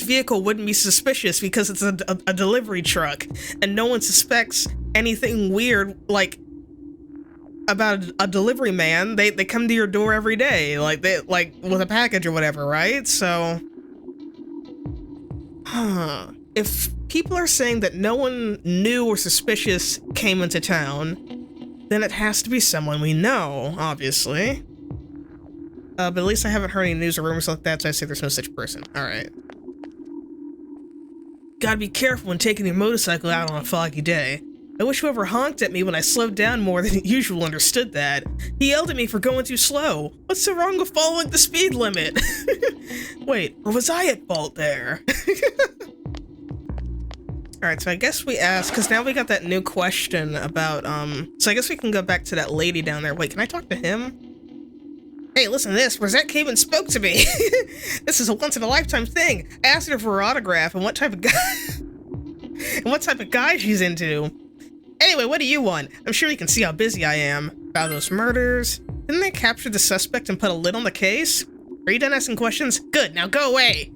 vehicle wouldn't be suspicious because it's a delivery truck. And no one suspects anything weird, about a delivery man. They come to your door every day, with a package or whatever, right? So, if people are saying that no one new or suspicious came into town, then it has to be someone we know, obviously. But at least I haven't heard any news or rumors like that, so I say there's no such person. Alright. Gotta be careful when taking your motorcycle out on a foggy day. I wish whoever honked at me when I slowed down more than usual understood that. He yelled at me for going too slow. What's so wrong with following the speed limit? Wait, or was I at fault there? Alright, so I guess we asked, because now we got that new question about, so I guess we can go back to that lady down there. Wait, can I talk to him? Hey, listen to this. Rosette came and spoke to me. This is a once-in-a-lifetime thing. I asked her for her autograph and what type of guy she's into. Anyway, what do you want? I'm sure you can see how busy I am. About those murders. Didn't they capture the suspect and put a lid on the case? Are you done asking questions? Good, now go away.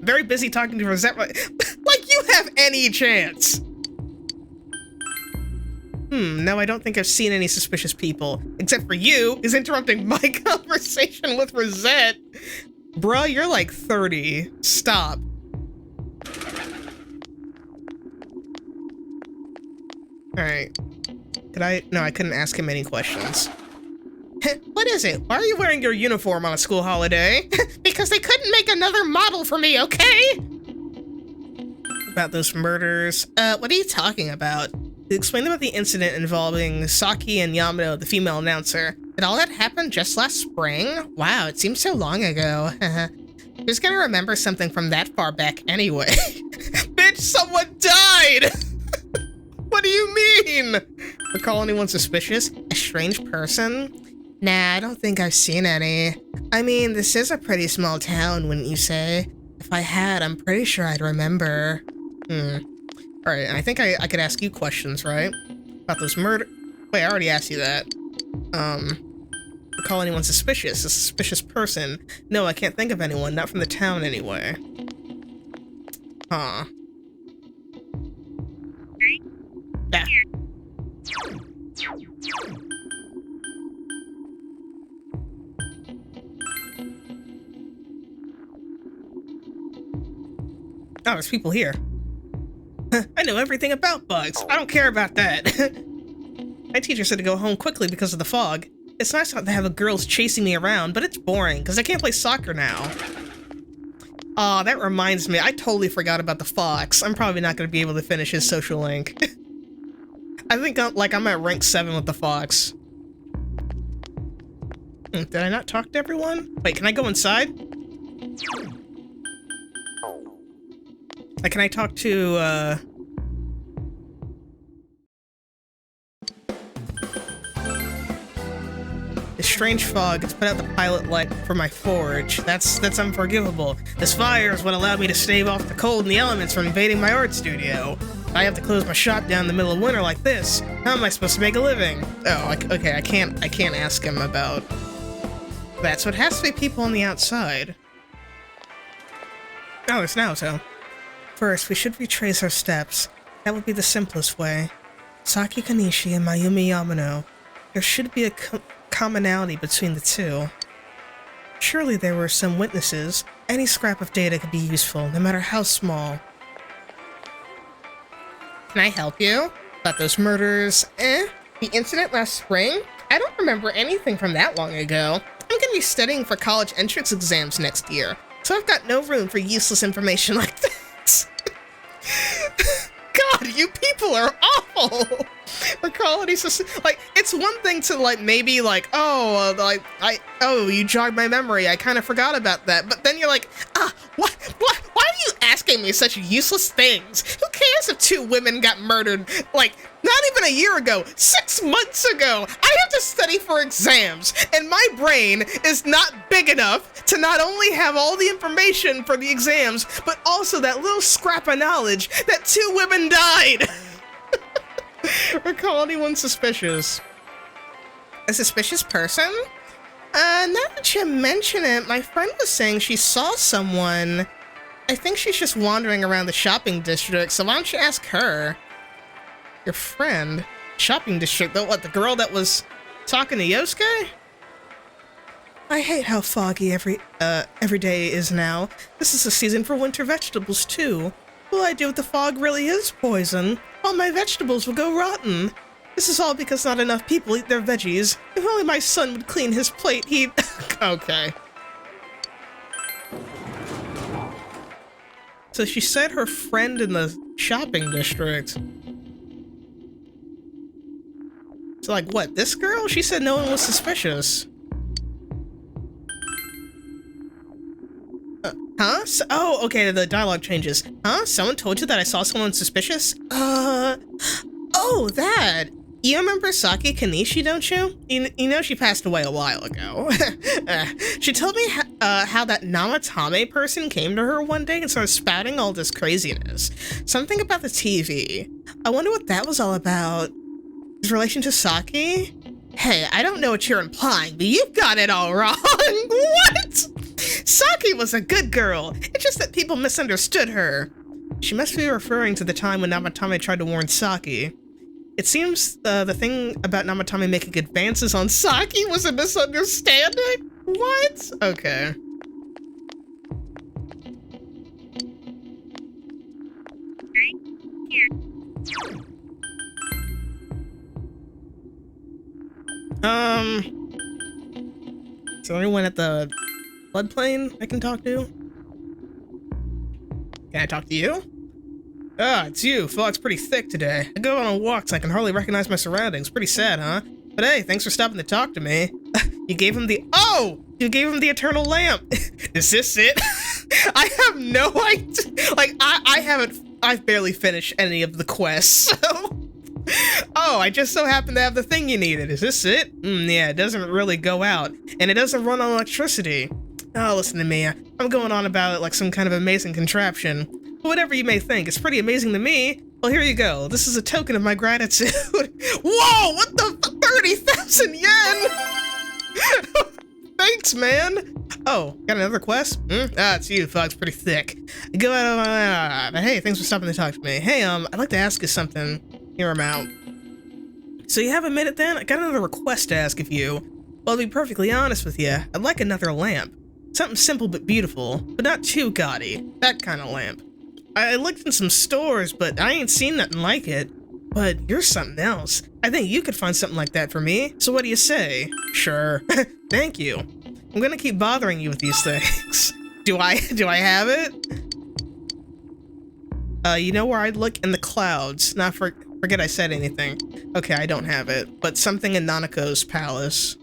Very busy talking to Rosette. Like you have any chance. No, I don't think I've seen any suspicious people. Except for you, is interrupting my conversation with Rosette. Bruh, you're like 30. Stop. Alright. No, I couldn't ask him any questions. What is it? Why are you wearing your uniform on a school holiday? Because they couldn't make another model for me, okay? About those murders. What are you talking about? Explain about the incident involving Saki and Yamato, the female announcer. Did all that happen just last spring? Wow, it seems so long ago. Who's gonna remember something from that far back anyway? Bitch, someone died! What do you mean? Recall anyone suspicious? A strange person? Nah, I don't think I've seen any. I mean, this is a pretty small town, wouldn't you say? If I had, I'm pretty sure I'd remember. Alright, and I think I could ask you questions, right? About those murder- Wait, I already asked you that. Recall anyone suspicious? A suspicious person? No, I can't think of anyone, not from the town anyway. Huh. Yeah. Oh, there's people here. I know everything about bugs. I don't care about that. My teacher said to go home quickly because of the fog. It's nice to have girls chasing me around, but it's boring because I can't play soccer now. Aw, that reminds me. I totally forgot about the fox. I'm probably not going to be able to finish his social link. I think I'm at rank 7 with the fox. Did I not talk to everyone? Wait, can I go inside? Can I talk to, The strange fog has put out the pilot light for my forge. That's unforgivable. This fire is what allowed me to stave off the cold and the elements from invading my art studio. I have to close my shop down in the middle of winter like this. How am I supposed to make a living? Oh, okay, I can't ask him about that, so it has to be people on the outside. Oh, it's Naoto. First, we should retrace our steps. That would be the simplest way. Saki Kanishi and Mayumi Yamano. There should be a commonality between the two. Surely there were some witnesses. Any scrap of data could be useful, no matter how small. Can I help you? About those murders? The incident last spring? I don't remember anything from that long ago. I'm gonna be studying for college entrance exams next year, so I've got no room for useless information like that. God, you people are awful! Equality system, like, it's one thing to, like, maybe, like, oh, you jogged my memory, I kind of forgot about that, but then you're like, why are you asking me such useless things? Who cares if 2 women got murdered, like, not even a year ago, 6 months ago? I have to study for exams, and my brain is not big enough to not only have all the information for the exams, but also that little scrap of knowledge that 2 women died. Recall anyone suspicious. A suspicious person? Now that you mention it, my friend was saying she saw someone. I think she's just wandering around the shopping district, so why don't you ask her? Your friend? Shopping district? The girl that was talking to Yosuke? I hate how foggy every day is now. This is the season for winter vegetables, too. What will I do if the fog really is poison? All my vegetables will go rotten. This is all because not enough people eat their veggies. If only my son would clean his plate, he'd... Okay. So she said her friend in the shopping district. So, like, what, this girl? She said no one was suspicious. Huh? Oh, okay, the dialogue changes. Huh? Someone told you that I saw someone suspicious? Oh, that! You remember Saki Kanishi, don't you? You know she passed away a while ago. She told me how that Namatame person came to her one day and started spouting all this craziness. Something about the TV. I wonder what that was all about. His relation to Saki? Hey, I don't know what you're implying, but you've got it all wrong. What? Saki was a good girl. It's just that people misunderstood her. She must be referring to the time when Namatame tried to warn Saki. It seems the thing about Namatame making advances on Saki was a misunderstanding? What? Okay. Is there anyone at the floodplain I can talk to? Can I talk to you? Ah, it's you. Fog's pretty thick today. I go on walks and I can hardly recognize my surroundings. Pretty sad, huh? But hey, thanks for stopping to talk to me. You gave him the eternal lamp. Is this it? I have no idea. Like, I've barely finished any of the quests, so. Oh, I just so happen to have the thing you needed. Is this it? Yeah, it doesn't really go out. And it doesn't run on electricity. Oh, listen to me. I'm going on about it like some kind of amazing contraption. But whatever you may think, it's pretty amazing to me. Well, here you go. This is a token of my gratitude. Whoa, what the 30,000 yen? Thanks, man. Oh, got another quest? It's you. Fog's pretty thick. Go out. Hey, thanks for stopping to talk to me. Hey, I'd like to ask you something. Hear him out. So you have a minute then? I got another request to ask of you. Well, to be perfectly honest with you, I'd like another lamp. Something simple but beautiful, but not too gaudy. That kind of lamp. I looked in some stores, but I ain't seen nothing like it. But you're something else. I think you could find something like that for me. So what do you say? Sure. Thank you. I'm gonna keep bothering you with these things. Do I have it? You know where I'd look? In the clouds. Forget I said anything. Okay, I don't have it. But something in Nanako's palace.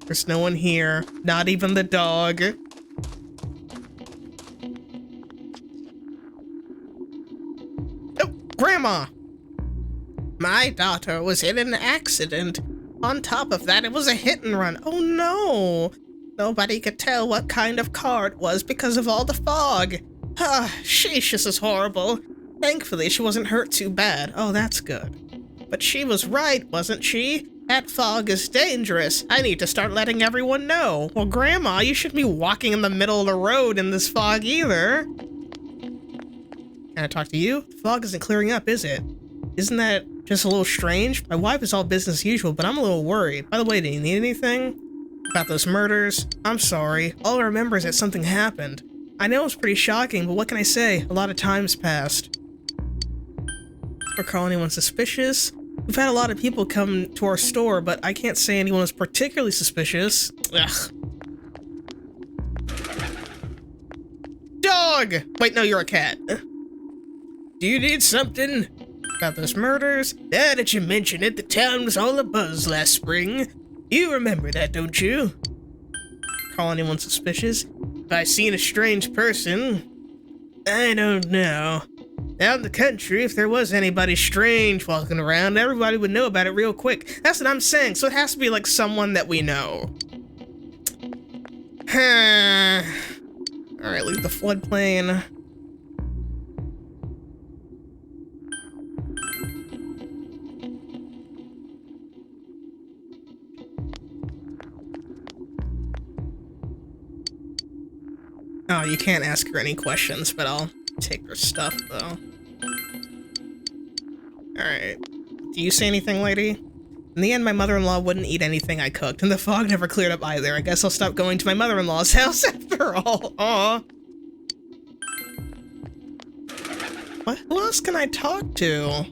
There's no one here. Not even the dog. Oh, Grandma! My daughter was in an accident. On top of that, it was a hit and run. Oh no! Nobody could tell what kind of car it was because of all the fog. Sheesh, this is horrible. Thankfully, she wasn't hurt too bad. Oh, that's good. But she was right, wasn't she? That fog is dangerous. I need to start letting everyone know. Well, Grandma, you shouldn't be walking in the middle of the road in this fog either. Can I talk to you? The fog isn't clearing up, is it? Isn't that just a little strange? My wife is all business as usual, but I'm a little worried. By the way, do you need anything? About those murders? I'm sorry. All I remember is that something happened. I know it's pretty shocking, but what can I say? A lot of time's passed. Recall anyone suspicious? We've had a lot of people come to our store, but I can't say anyone was particularly suspicious. Ugh. Dog! Wait, no, you're a cat. Do you need something? About those murders? Now that you mention it, the town was all abuzz last spring. You remember that, don't you? Call anyone suspicious? Have I seen a strange person? I don't know. Out in the country, if there was anybody strange walking around, everybody would know about it real quick. That's what I'm saying, so it has to be like someone that we know. Alright, leave the floodplain. Oh, you can't ask her any questions, but I'll take her stuff, though. Alright. Do you say anything, lady? In the end, my mother-in-law wouldn't eat anything I cooked, and the fog never cleared up either. I guess I'll stop going to my mother-in-law's house after all. Aw. What? Who else can I talk to?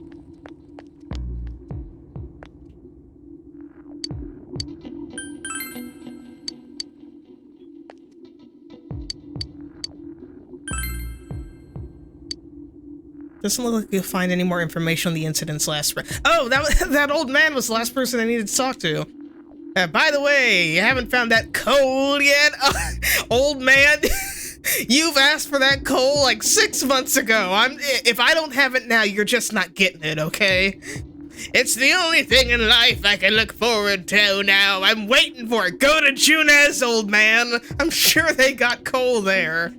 Doesn't look like you'll find any more information on the incidents last spring. Oh, that old man was the last person I needed to talk to. By the way, you haven't found that coal yet? Old man, you've asked for that coal like 6 months ago. If I don't have it now, you're just not getting it, okay? It's the only thing in life I can look forward to now. I'm waiting for it. Go to Junez, old man. I'm sure they got coal there.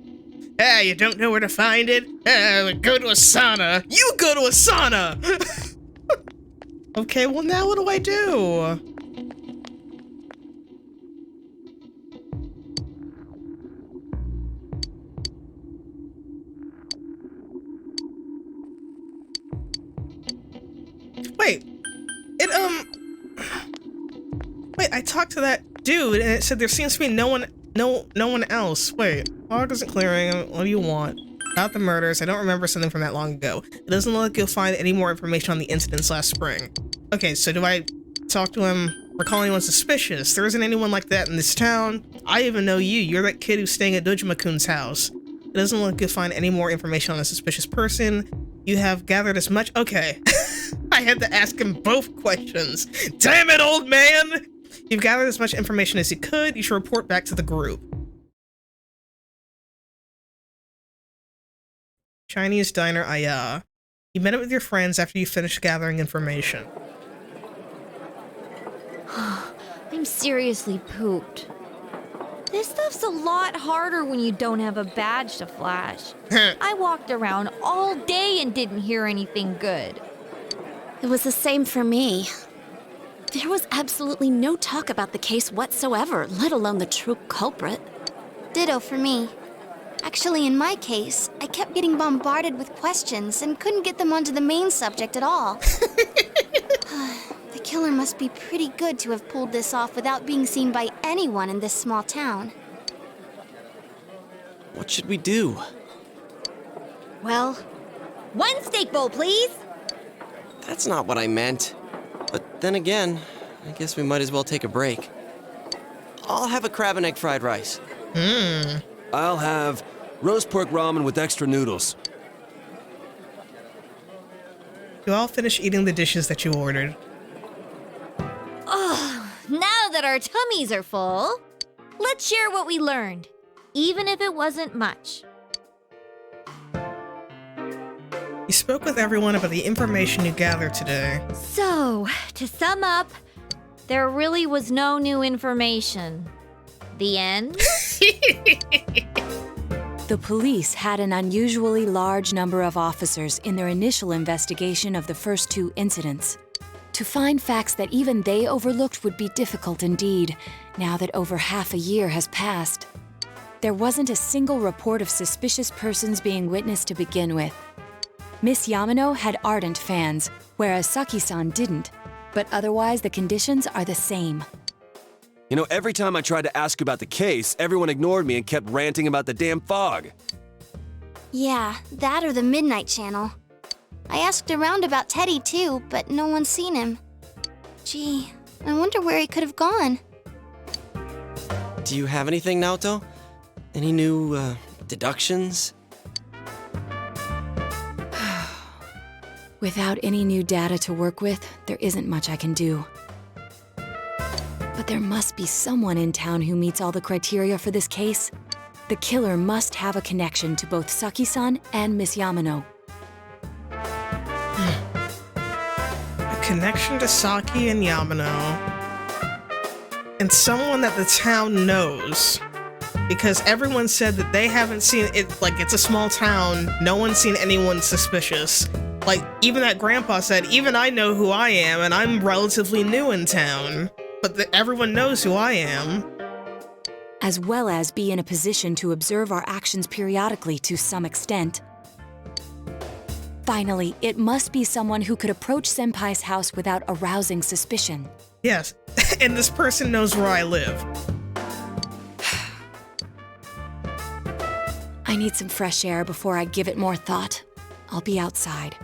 You don't know where to find it? Go to Asana. You go to Asana! Okay, well now what do I do? Wait. Wait, I talked to that dude and it said there seems to be no one else. Wait, fog isn't clearing. What do you want? About the murders, I don't remember something from that long ago. It doesn't look like you'll find any more information on the incidents last spring. Okay, so do I talk to him? Recall anyone suspicious? There isn't anyone like that in this town. I even know you. You're that kid who's staying at Dojima-kun's house. It doesn't look like you'll find any more information on a suspicious person. You have gathered as much— okay. I had to ask him both questions. Damn it, old man! You've gathered as much information as you could. You should report back to the group. Chinese diner Aya. You met up with your friends after you finished gathering information. I'm seriously pooped. This stuff's a lot harder when you don't have a badge to flash. I walked around all day and didn't hear anything good. It was the same for me. There was absolutely no talk about the case whatsoever, let alone the true culprit. Ditto for me. Actually, in my case, I kept getting bombarded with questions and couldn't get them onto the main subject at all. The killer must be pretty good to have pulled this off without being seen by anyone in this small town. What should we do? Well, one steak bowl, please! That's not what I meant. But then again, I guess we might as well take a break. I'll have a crab and egg fried rice. I'll have roast pork ramen with extra noodles. You all finish eating the dishes that you ordered. Oh, now that our tummies are full, let's share what we learned, even if it wasn't much. You spoke with everyone about the information you gathered today. So, to sum up, there really was no new information. The end? The police had an unusually large number of officers in their initial investigation of the first 2 incidents. To find facts that even they overlooked would be difficult indeed, now that over half a year has passed. There wasn't a single report of suspicious persons being witnessed to begin with. Miss Yamano had ardent fans, whereas Saki-san didn't, but otherwise the conditions are the same. You know, every time I tried to ask about the case, everyone ignored me and kept ranting about the damn fog. Yeah, that or the Midnight Channel. I asked around about Teddy too, but no one's seen him. Gee, I wonder where he could have gone. Do you have anything, Naoto? Any new, deductions? Without any new data to work with, there isn't much I can do. But there must be someone in town who meets all the criteria for this case. The killer must have a connection to both Saki-san and Miss Yamano. A connection to Saki and Yamano. And someone that the town knows. Because everyone said that they haven't seen it, like, it's a small town, no one's seen anyone suspicious. Like, even that grandpa said, even I know who I am, and I'm relatively new in town. But everyone knows who I am. As well as be in a position to observe our actions periodically to some extent. Finally, it must be someone who could approach Senpai's house without arousing suspicion. Yes, and this person knows where I live. I need some fresh air before I give it more thought. I'll be outside.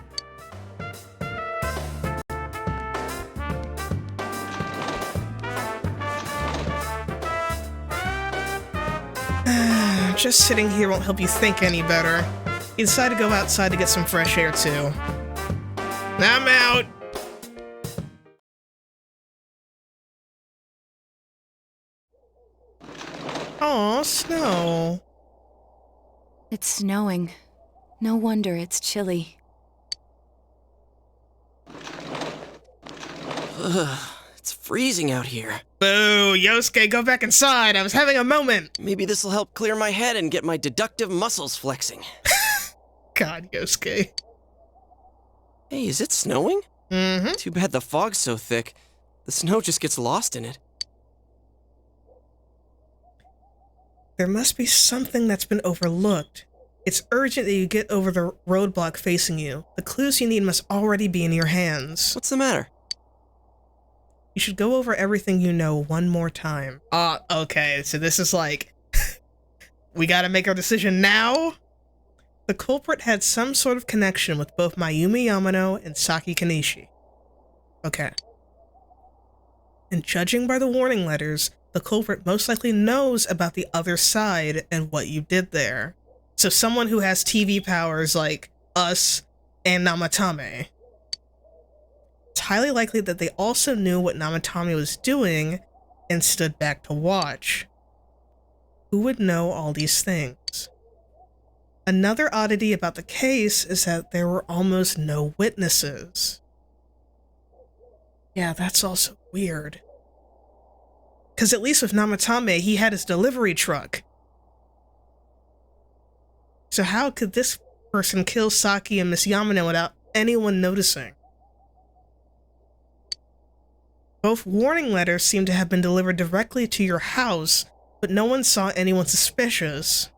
Just sitting here won't help you think any better. You decide to go outside to get some fresh air too. I'm out! Aw, snow. It's snowing. No wonder it's chilly. Ugh, it's freezing out here. Boo! Yosuke, go back inside! I was having a moment! Maybe this'll help clear my head and get my deductive muscles flexing. God, Yosuke. Hey, is it snowing? Mm-hmm. Too bad the fog's so thick. The snow just gets lost in it. There must be something that's been overlooked. It's urgent that you get over the roadblock facing you. The clues you need must already be in your hands. What's the matter? You should go over everything you know one more time. Okay, so this is like... we gotta make our decision now? The culprit had some sort of connection with both Mayumi Yamano and Saki Kanishi. Okay. And judging by the warning letters, the culprit most likely knows about the other side and what you did there. So someone who has TV powers like us and Namatame. It's highly likely that they also knew what Namatame was doing and stood back to watch. Who would know all these things? Another oddity about the case is that there were almost no witnesses. Yeah, that's also weird. Because at least with Namatame, he had his delivery truck. So how could this person kill Saki and Miss Yamano without anyone noticing? Both warning letters seem to have been delivered directly to your house, but no one saw anyone suspicious.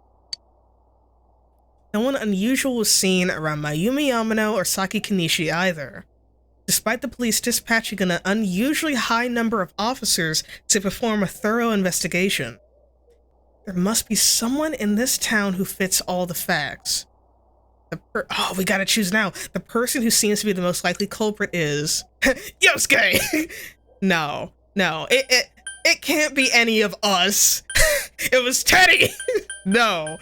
No one unusual was seen around Mayumi Yamano or Saki Kanishi either, despite the police dispatching an unusually high number of officers to perform a thorough investigation. There must be someone in this town who fits all the facts. Oh, we gotta choose now. The person who seems to be the most likely culprit is... Yosuke! No, it can't be any of us. It was Teddy! No.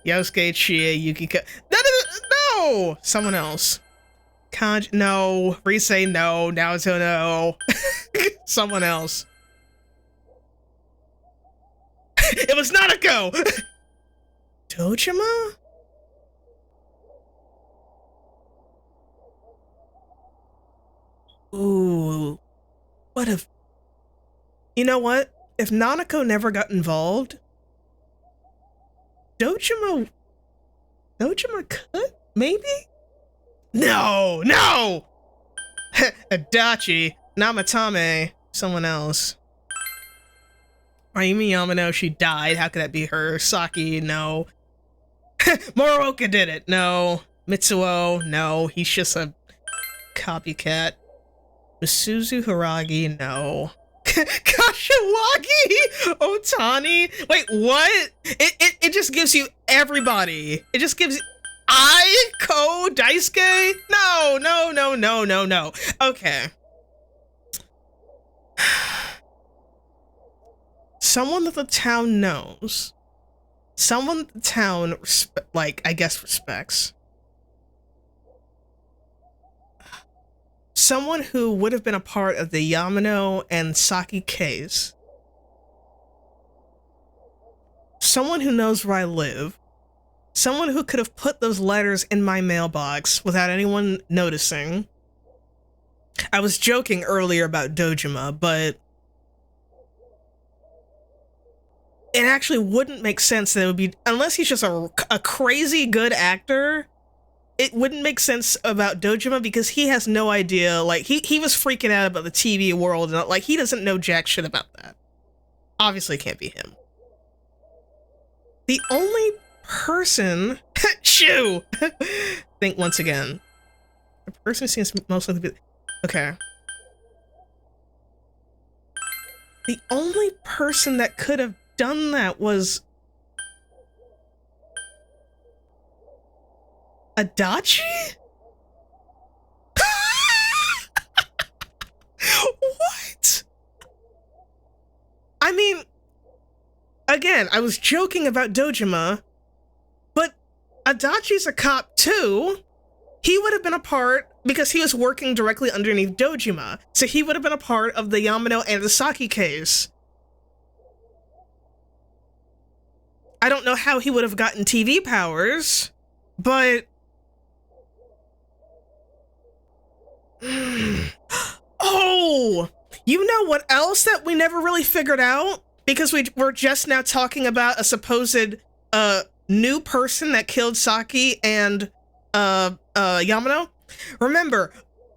Yosuke, Chie, Yukiko... No! Someone else. No. Rise, no. Naoto, no. Someone else. It was Nanako! Dojima? Ooh. What if... You know what? if Nanako never got involved, Dojima could? Maybe? No! Adachi, Namatame, someone else. Ayumi Yamano, she died. How could that be her? Saki, no. Moroka did it. No. Mitsuo, no. He's just a copycat. Misuzu Hiragi, no. Kashiwagi Otani? Wait, what? It just gives you everybody. It just gives Ko Daisuke? No. Okay. Someone that the town knows. Someone that the town, I guess, respects. Someone who would have been a part of the Yamano and Saki case. Someone who knows where I live. Someone who could have put those letters in my mailbox without anyone noticing. I was joking earlier about Dojima, but it actually wouldn't make sense that it would be, unless he's just a crazy good actor, it wouldn't make sense about Dojima because he has no idea, like, he was freaking out about the TV world, and like, he doesn't know jack shit about that. Obviously it can't be him. The only person, shoo! Think once again. The person seems most likely to be, okay. The only person that could have done that was Adachi? What? I mean, again, I was joking about Dojima, but Adachi's a cop too. He would have been a part, because he was working directly underneath Dojima, so he would have been a part of the Yamano and the Saki case. I don't know how he would have gotten TV powers, but... Oh! You know what else that we never really figured out? Because we're just now talking about a supposed new person that killed Saki and Yamano. Remember,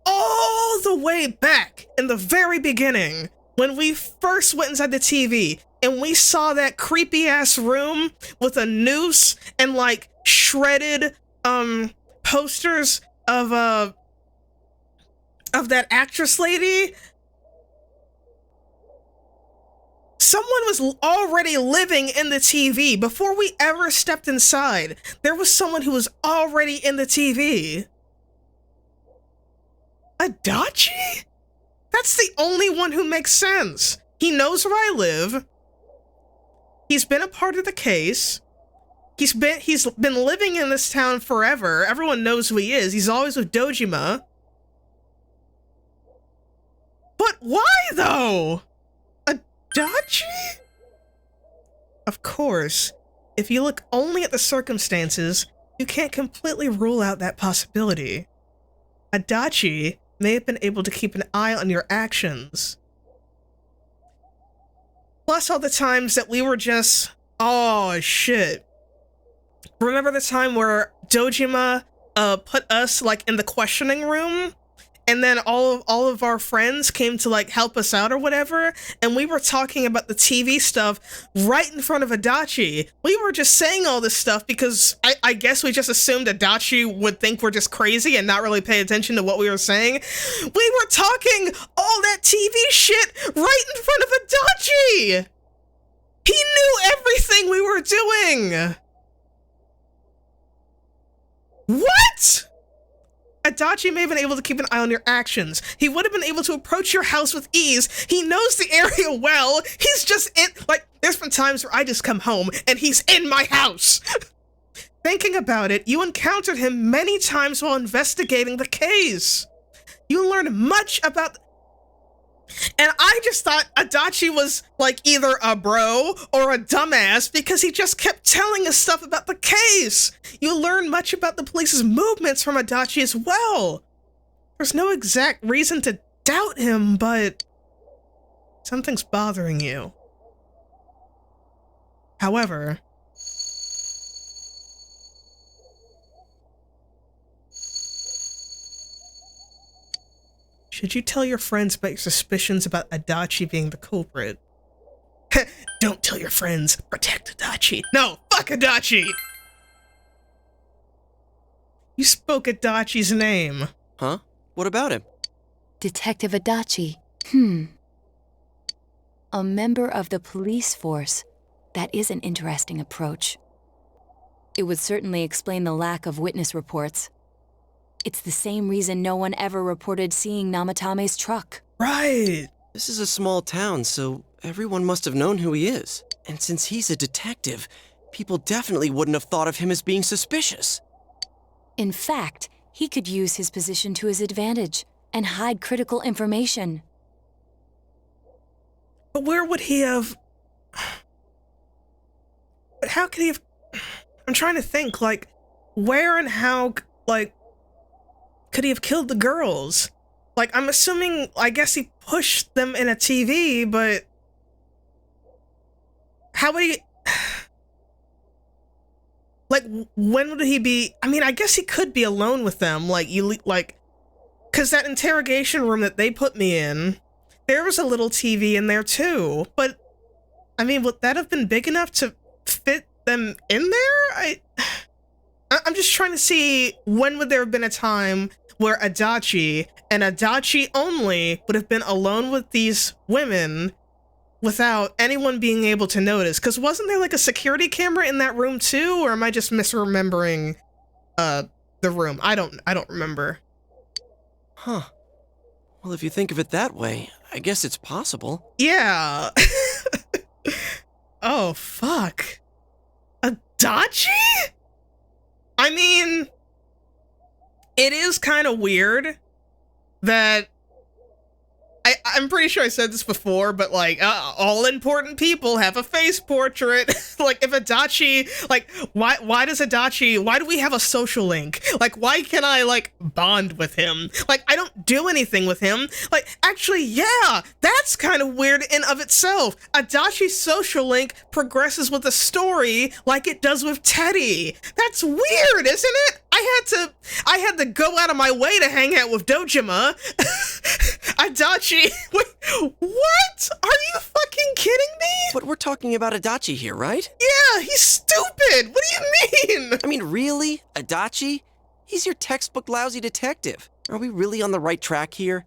all the way back in the very beginning, when we first went inside the TV and we saw that creepy ass room with a noose and like shredded posters of that actress lady, someone was already living in the TV before we ever stepped inside. There was someone who was already in the TV. Adachi? That's the only one who makes sense. He knows where I live. He's been a part of the case. He's been living in this town forever. Everyone knows who he is. He's always with Dojima. But why though? Adachi? Of course, if you look only at the circumstances, you can't completely rule out that possibility. Adachi may have been able to keep an eye on your actions. Plus all the times that we were just, oh shit. Remember the time where Dojima put us like in the questioning room? And then all of our friends came to like help us out or whatever, and we were talking about the TV stuff right in front of Adachi. We were just saying all this stuff because I guess we just assumed Adachi would think we're just crazy and not really pay attention to what we were saying. We were talking all that TV shit right in front of Adachi! He knew everything we were doing! What?! Adachi may have been able to keep an eye on your actions. He would have been able to approach your house with ease. He knows the area well. He's just in, like, there's been times where I just come home and he's in my house. Thinking about it, you encountered him many times while investigating the case. You learned much about... And I just thought Adachi was like either a bro or a dumbass because he just kept telling us stuff about the case. You learn much about the police's movements from Adachi as well. There's no exact reason to doubt him, but something's bothering you. However, should you tell your friends about your suspicions about Adachi being the culprit? Don't tell your friends. Protect Adachi. No, fuck Adachi! You spoke Adachi's name. Huh? What about him? Detective Adachi. A member of the police force. That is an interesting approach. It would certainly explain the lack of witness reports. It's the same reason no one ever reported seeing Namatame's truck. Right. This is a small town, so everyone must have known who he is. And since he's a detective, people definitely wouldn't have thought of him as being suspicious. In fact, he could use his position to his advantage and hide critical information. But where would he have... But how could he have... I'm trying to think, like, where and how, like, could he have killed the girls? Like, I'm assuming, I guess he pushed them in a TV, but... How would he... Like, when would he be... I mean, I guess he could be alone with them, like, because that interrogation room that they put me in, there was a little TV in there too, but, I mean, would that have been big enough to fit them in there? I'm just trying to see, when would there have been a time where Adachi, and Adachi only, would have been alone with these women without anyone being able to notice? Because wasn't there like a security camera in that room too, or am I just misremembering the room? I don't remember. Huh. Well, if you think of it that way, I guess it's possible. Yeah. Oh, fuck. Adachi? I mean, it is kind of weird that I'm pretty sure I said this before, but like, all important people have a face portrait. Like, if Adachi, like, why does Adachi, why do we have a social link? Like, why can I, like, bond with him? Like, I don't do anything with him. Like, actually, yeah, that's kind of weird in of itself. Adachi's social link progresses with the story like it does with Teddy. That's weird, isn't it? I had to go out of my way to hang out with Dojima. Adachi, wait, what? Are you fucking kidding me? But we're talking about Adachi here, right? Yeah, he's stupid. What do you mean? I mean, really? Adachi? He's your textbook lousy detective. Are we really on the right track here?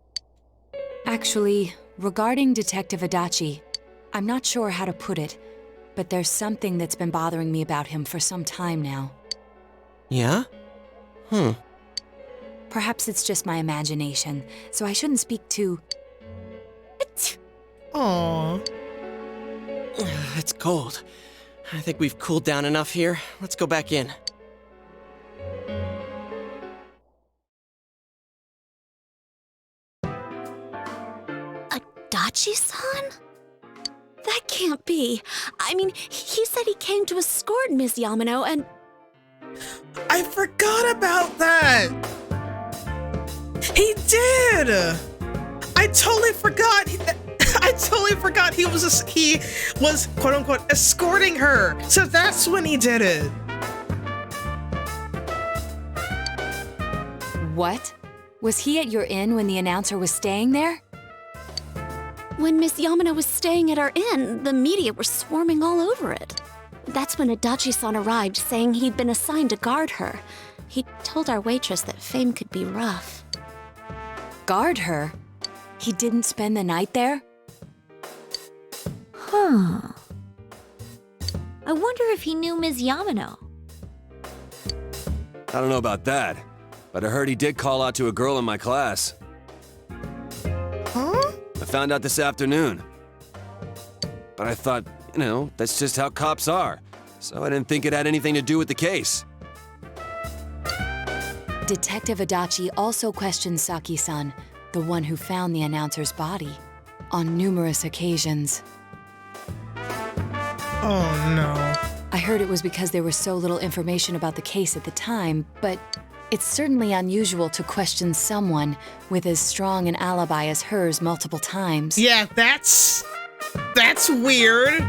Actually, regarding Detective Adachi, I'm not sure how to put it, but there's something that's been bothering me about him for some time now. Yeah? Perhaps it's just my imagination, so I shouldn't speak too... Aww. It's cold. I think we've cooled down enough here. Let's go back in. Adachi-san? That can't be. I mean, he said he came to escort Miss Yamano and... I forgot about that! He did! I totally forgot he was quote-unquote escorting her. So that's when he did it. What? Was he at your inn when the announcer was staying there? When Miss Yamano was staying at our inn, the media were swarming all over it. That's when Adachi-san arrived, saying he'd been assigned to guard her. He told our waitress that fame could be rough. Guard her? He didn't spend the night there? Huh. I wonder if he knew Ms. Yamano. I don't know about that, but I heard he did call out to a girl in my class. Huh? I found out this afternoon. But I thought, you know, that's just how cops are. So I didn't think it had anything to do with the case. Detective Adachi also questioned Saki-san, the one who found the announcer's body, on numerous occasions. Oh no. I heard it was because there was so little information about the case at the time, but it's certainly unusual to question someone with as strong an alibi as hers multiple times. Yeah, that's That's weird.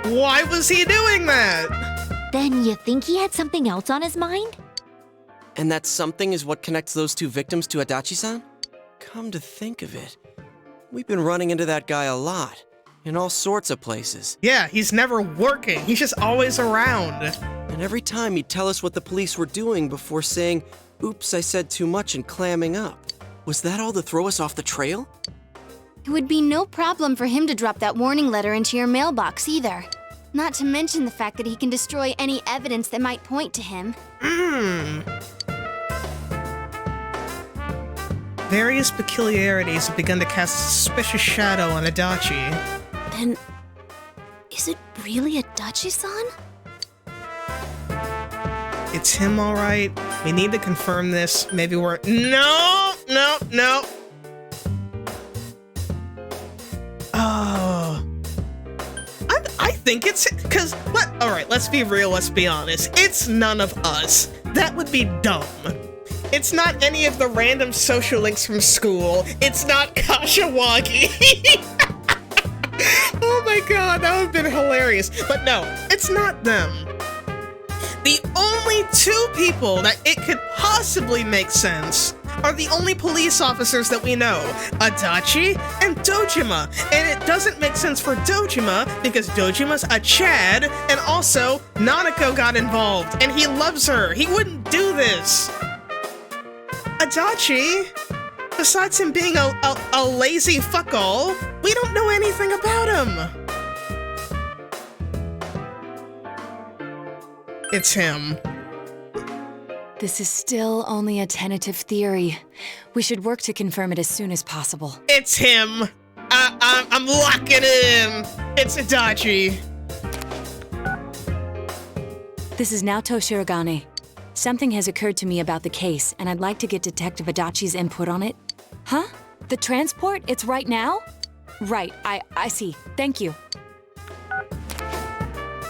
Why was he doing that? Then you think he had something else on his mind? And that something is what connects those two victims to Adachi-san? Come to think of it, we've been running into that guy a lot, in all sorts of places. Yeah, he's never working. He's just always around. And every time he'd tell us what the police were doing before saying, "Oops, I said too much," and clamming up. Was that all to throw us off the trail? It would be no problem for him to drop that warning letter into your mailbox either. Not to mention the fact that he can destroy any evidence that might point to him. Various peculiarities have begun to cast a suspicious shadow on Adachi. Then, is it really Adachi-san? It's him, all right. We need to confirm this. Maybe we're... No! Oh. I think it's... Because, all right, let's be real, let's be honest. It's none of us. That would be dumb. It's not any of the random social links from school. It's not Kashiwagi. Oh my god, that would have been hilarious. But no, it's not them. The only two people that it could possibly make sense are the only police officers that we know, Adachi and Dojima. And it doesn't make sense for Dojima because Dojima's a Chad, and also Nanako got involved, and he loves her. He wouldn't do this. Adachi, besides him being a lazy fuck-all, we don't know anything about him. It's him. This is still only a tentative theory. We should work to confirm it as soon as possible. It's him. I'm locking it in. It's Adachi. This is Naoto Shirogane. Something has occurred to me about the case, and I'd like to get Detective Adachi's input on it. Huh? The transport? It's right now? Right, I see. Thank you.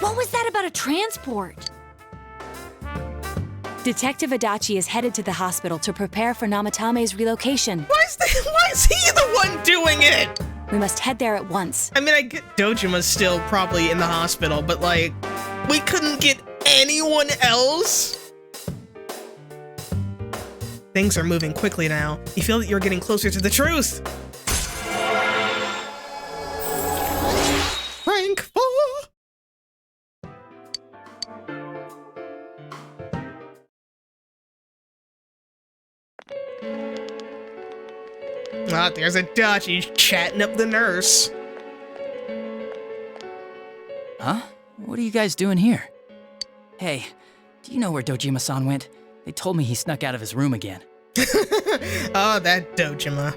What was that about a transport? Detective Adachi is headed to the hospital to prepare for Namatame's relocation. Why is he the one doing it? We must head there at once. I mean, I get Dojima's still probably in the hospital, but like, we couldn't get anyone else? Things are moving quickly now. You feel that you're getting closer to the truth. Rank 4. Ah, there's Adachi chatting up the nurse. Huh? What are you guys doing here? Hey, do you know where Dojima-san went? They told me he snuck out of his room again. Oh, that Dojima.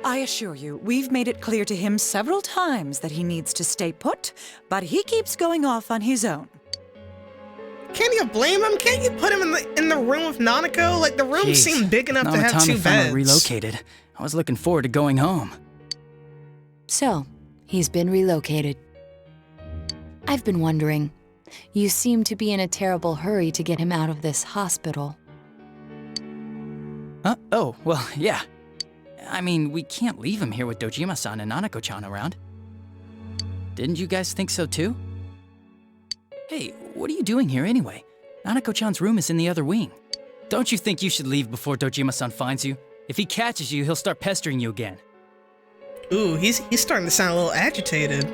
I assure you, we've made it clear to him several times that he needs to stay put, but he keeps going off on his own. Can't you blame him? Can't you put him in the room with Nanako? Like, the room seemed big enough to have 2 beds. Relocated. I was looking forward to going home. So, he's been relocated. I've been wondering, you seem to be in a terrible hurry to get him out of this hospital. Huh? Oh, well, yeah. I mean, we can't leave him here with Dojima-san and Nanako-chan around. Didn't you guys think so too? Hey, what are you doing here anyway? Nanako-chan's room is in the other wing. Don't you think you should leave before Dojima-san finds you? If he catches you, he'll start pestering you again. Ooh, he's starting to sound a little agitated.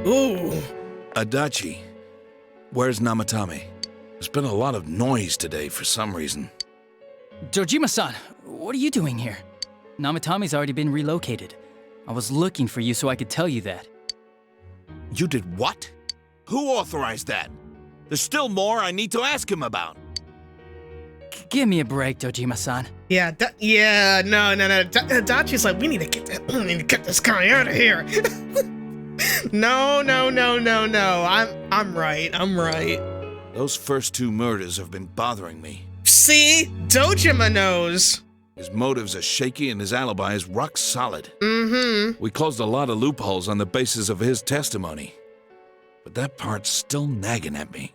Ooh. Adachi, where's Namatame? There's been a lot of noise today for some reason. Dojima-san, what are you doing here? Namatame's already been relocated. I was looking for you so I could tell you that. You did what? Who authorized that? There's still more I need to ask him about. Give me a break, Dojima-san. Yeah, no. Dachi's like, we need to get this guy out of here. No. I'm right. Those first 2 murders have been bothering me. See? Dojima knows. His motives are shaky and his alibi is rock solid. Mm-hmm. We closed a lot of loopholes on the basis of his testimony. But that part's still nagging at me.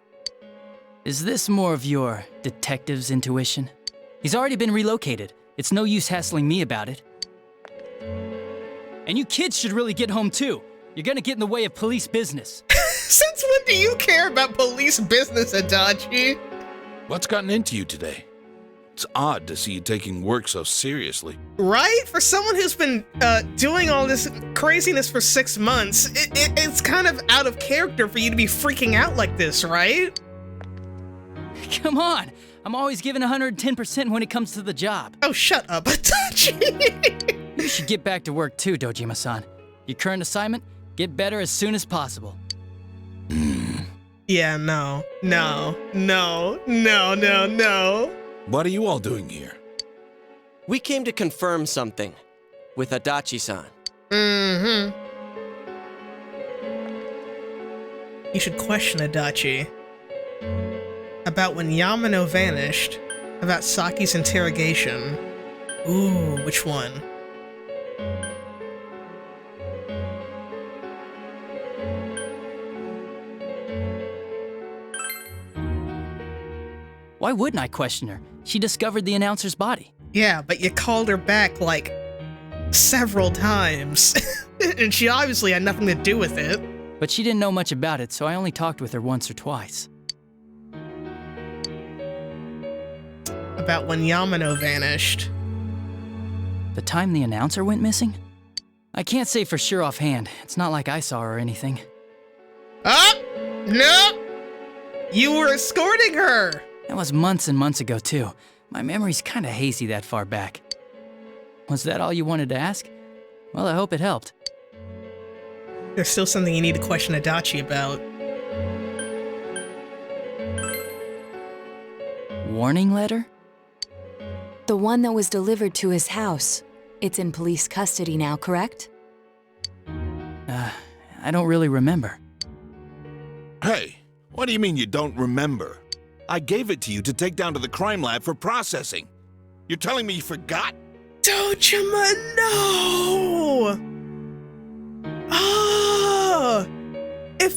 Is this more of your detective's intuition? He's already been relocated. It's no use hassling me about it. And you kids should really get home too. You're gonna get in the way of police business. Since when do you care about police business, Adachi? What's gotten into you today? It's odd to see you taking work so seriously. Right? For someone who's been doing all this craziness for 6 months, it's kind of out of character for you to be freaking out like this, right? Come on. I'm always giving 110% when it comes to the job. Oh, shut up, Adachi. You should get back to work too, Dojima-san. Your current assignment? Get better as soon as possible. Yeah, no. What are you all doing here? We came to confirm something with Adachi-san. Mm-hmm. You should question Adachi about when Yamano vanished, about Saki's interrogation. Ooh, which one? Why wouldn't I question her? She discovered the announcer's body. Yeah, but you called her back, like, several times. And she obviously had nothing to do with it. But she didn't know much about it, so I only talked with her once or twice. About when Yamano vanished. The time the announcer went missing? I can't say for sure offhand. It's not like I saw her or anything. No! You were escorting her! That was months and months ago, too. My memory's kinda hazy that far back. Was that all you wanted to ask? Well, I hope it helped. There's still something you need to question Adachi about. Warning letter? The one that was delivered to his house. It's in police custody now, correct? I don't really remember. Hey, what do you mean you don't remember? I gave it to you to take down to the crime lab for processing. You're telling me you forgot? Dojima, no! Ah! If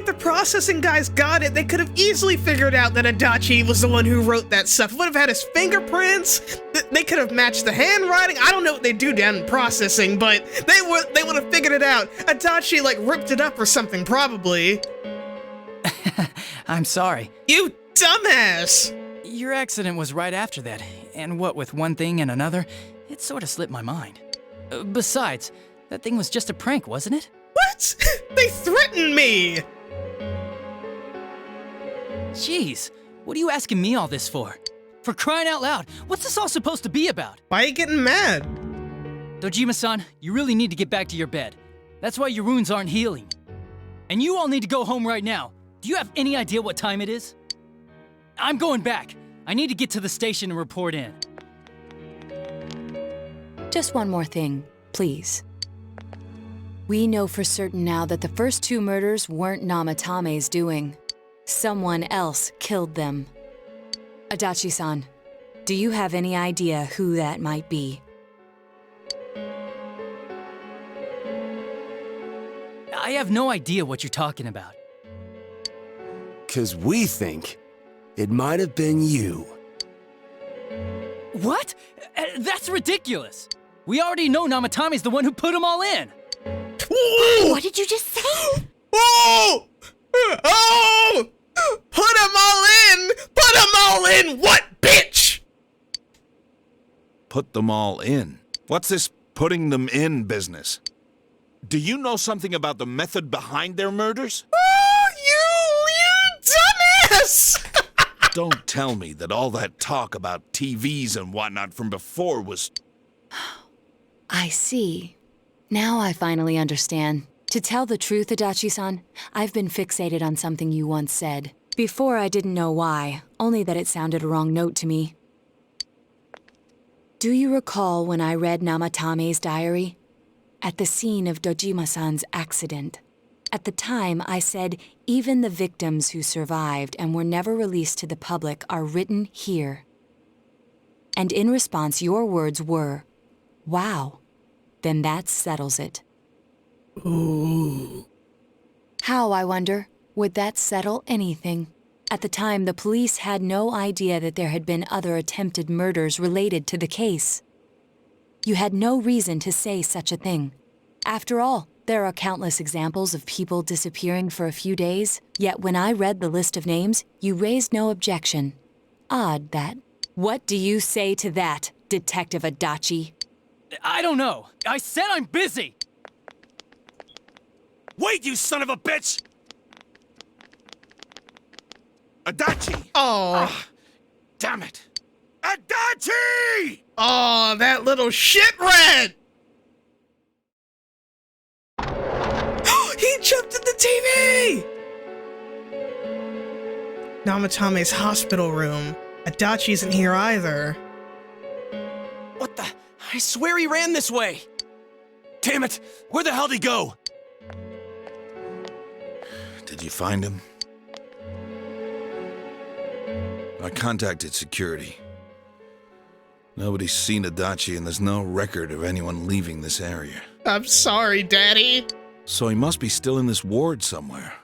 the processing guys got it, they could have easily figured out that Adachi was the one who wrote that stuff. Would have had his fingerprints. They could have matched the handwriting. I don't know what they do down in processing, but they would have figured it out. Adachi like ripped it up or something, probably. I'm sorry. You dumbass! Your accident was right after that, and what with one thing and another, it sort of slipped my mind. Besides, that thing was just a prank, wasn't it? What? They threatened me! Jeez, what are you asking me all this for? For crying out loud, what's this all supposed to be about? Why are you getting mad? Dojima-san, you really need to get back to your bed. That's why your wounds aren't healing. And you all need to go home right now. Do you have any idea what time it is? I'm going back. I need to get to the station and report in. Just one more thing, please. We know for certain now that the first 2 murders weren't Namatame's doing. Someone else killed them. Adachi-san, do you have any idea who that might be? I have no idea what you're talking about. 'Cause we think it might have been you. What? That's ridiculous! We already know Namatame's the one who put them all in! What did you just say? Oh! Oh! Put them all in! Put them all in! What, bitch? Put them all in? What's this putting them in business? Do you know something about the method behind their murders? Oh, you dumbass! Don't tell me that all that talk about TVs and whatnot from before was... I see. Now I finally understand. To tell the truth, Adachi-san, I've been fixated on something you once said. Before I didn't know why, only that it sounded a wrong note to me. Do you recall when I read Namatame's diary? At the scene of Dojima-san's accident. At the time, I said, even the victims who survived and were never released to the public are written here. And in response, your words were, wow, then that settles it. Ooh. How, I wonder, would that settle anything? At the time, the police had no idea that there had been other attempted murders related to the case. You had no reason to say such a thing. After all, there are countless examples of people disappearing for a few days, yet when I read the list of names, you raised no objection. Odd, that. What do you say to that, Detective Adachi? I don't know. I said I'm busy! Wait, you son of a bitch! Adachi! Oh. Damn it! Adachi! Oh, that little shit rat! He jumped in the TV! Namatame's hospital room. Adachi isn't here either. What the? I swear he ran this way! Damn it! Where the hell'd he go? Did you find him? I contacted security. Nobody's seen Adachi, and there's no record of anyone leaving this area. I'm sorry, Daddy. So he must be still in this ward somewhere.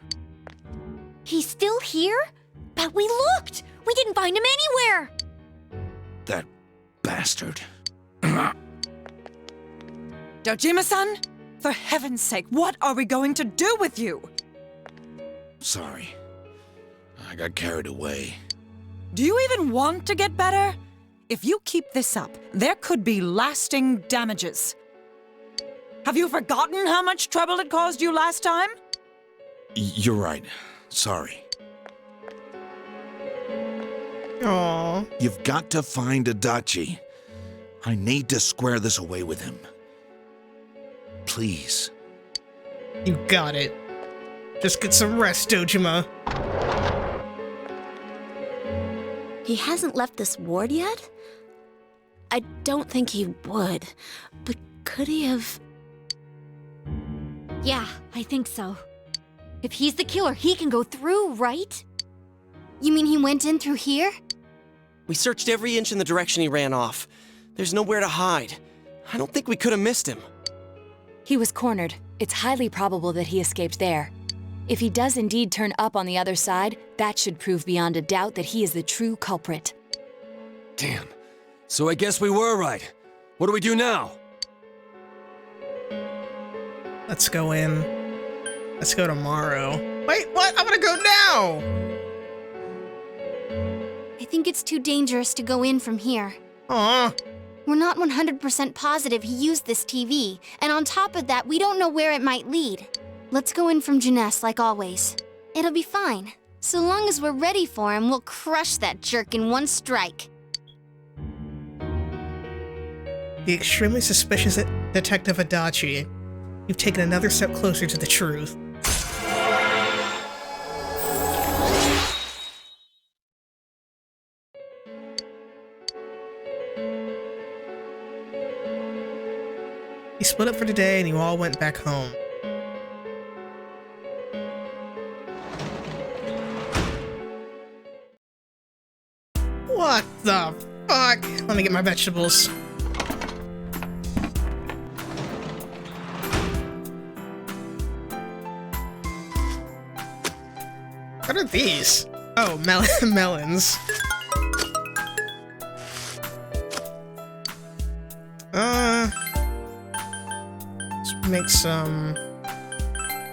He's still here? But we looked! We didn't find him anywhere! That bastard. Dojima-san? For heaven's sake, what are we going to do with you? Sorry. I got carried away. Do you even want to get better? If you keep this up, there could be lasting damages. Have you forgotten how much trouble it caused you last time? You're right. Sorry. Aww. You've got to find Adachi. I need to square this away with him. Please. You got it. Just get some rest, Dojima. He hasn't left this ward yet? I don't think he would, but could he have... Yeah, I think so. If he's the killer, he can go through, right? You mean he went in through here? We searched every inch in the direction he ran off. There's nowhere to hide. I don't think we could have missed him. He was cornered. It's highly probable that he escaped there. If he does indeed turn up on the other side, that should prove beyond a doubt that he is the true culprit. Damn. So I guess we were right. What do we do now? Let's go in. Let's go tomorrow. Wait, what? I'm gonna go now! I think it's too dangerous to go in from here. Aw. We're not 100% positive he used this TV, and on top of that, we don't know where it might lead. Let's go in from Jeunesse like always. It'll be fine. So long as we're ready for him, we'll crush that jerk in one strike. The extremely suspicious Detective Adachi. You've taken another step closer to the truth. You split up for today and you all went back home. What the fuck? Let me get my vegetables. What are these? Oh, melons. Let's make some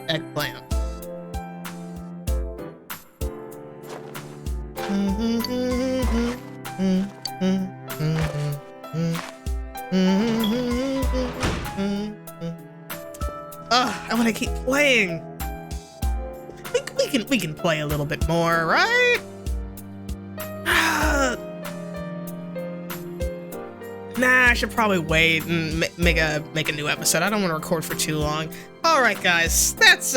eggplant. I want to keep playing. We can play a little bit more, right? Nah, I should probably wait and make a new episode. I don't want to record for too long. All right, guys, that's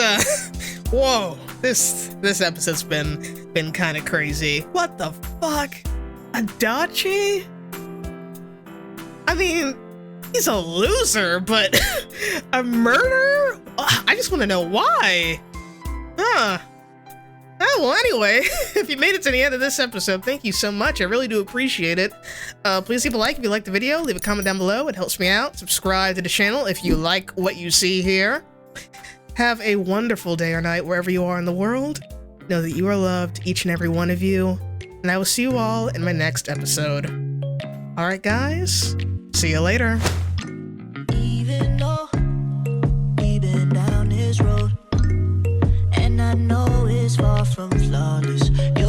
whoa, this episode's been kind of crazy. What the fuck, Adachi? I mean, he's a loser, but a murderer? I just want to know why. Huh. Oh, well, anyway, if you made it to the end of this episode, thank you so much. I really do appreciate it. Please leave a like if you liked the video. Leave a comment down below. It helps me out. Subscribe to the channel if you like what you see here. Have a wonderful day or night wherever you are in the world. Know that you are loved, each and every one of you. And I will see you all in my next episode. All right, guys. See you later. Even though is far from flawless.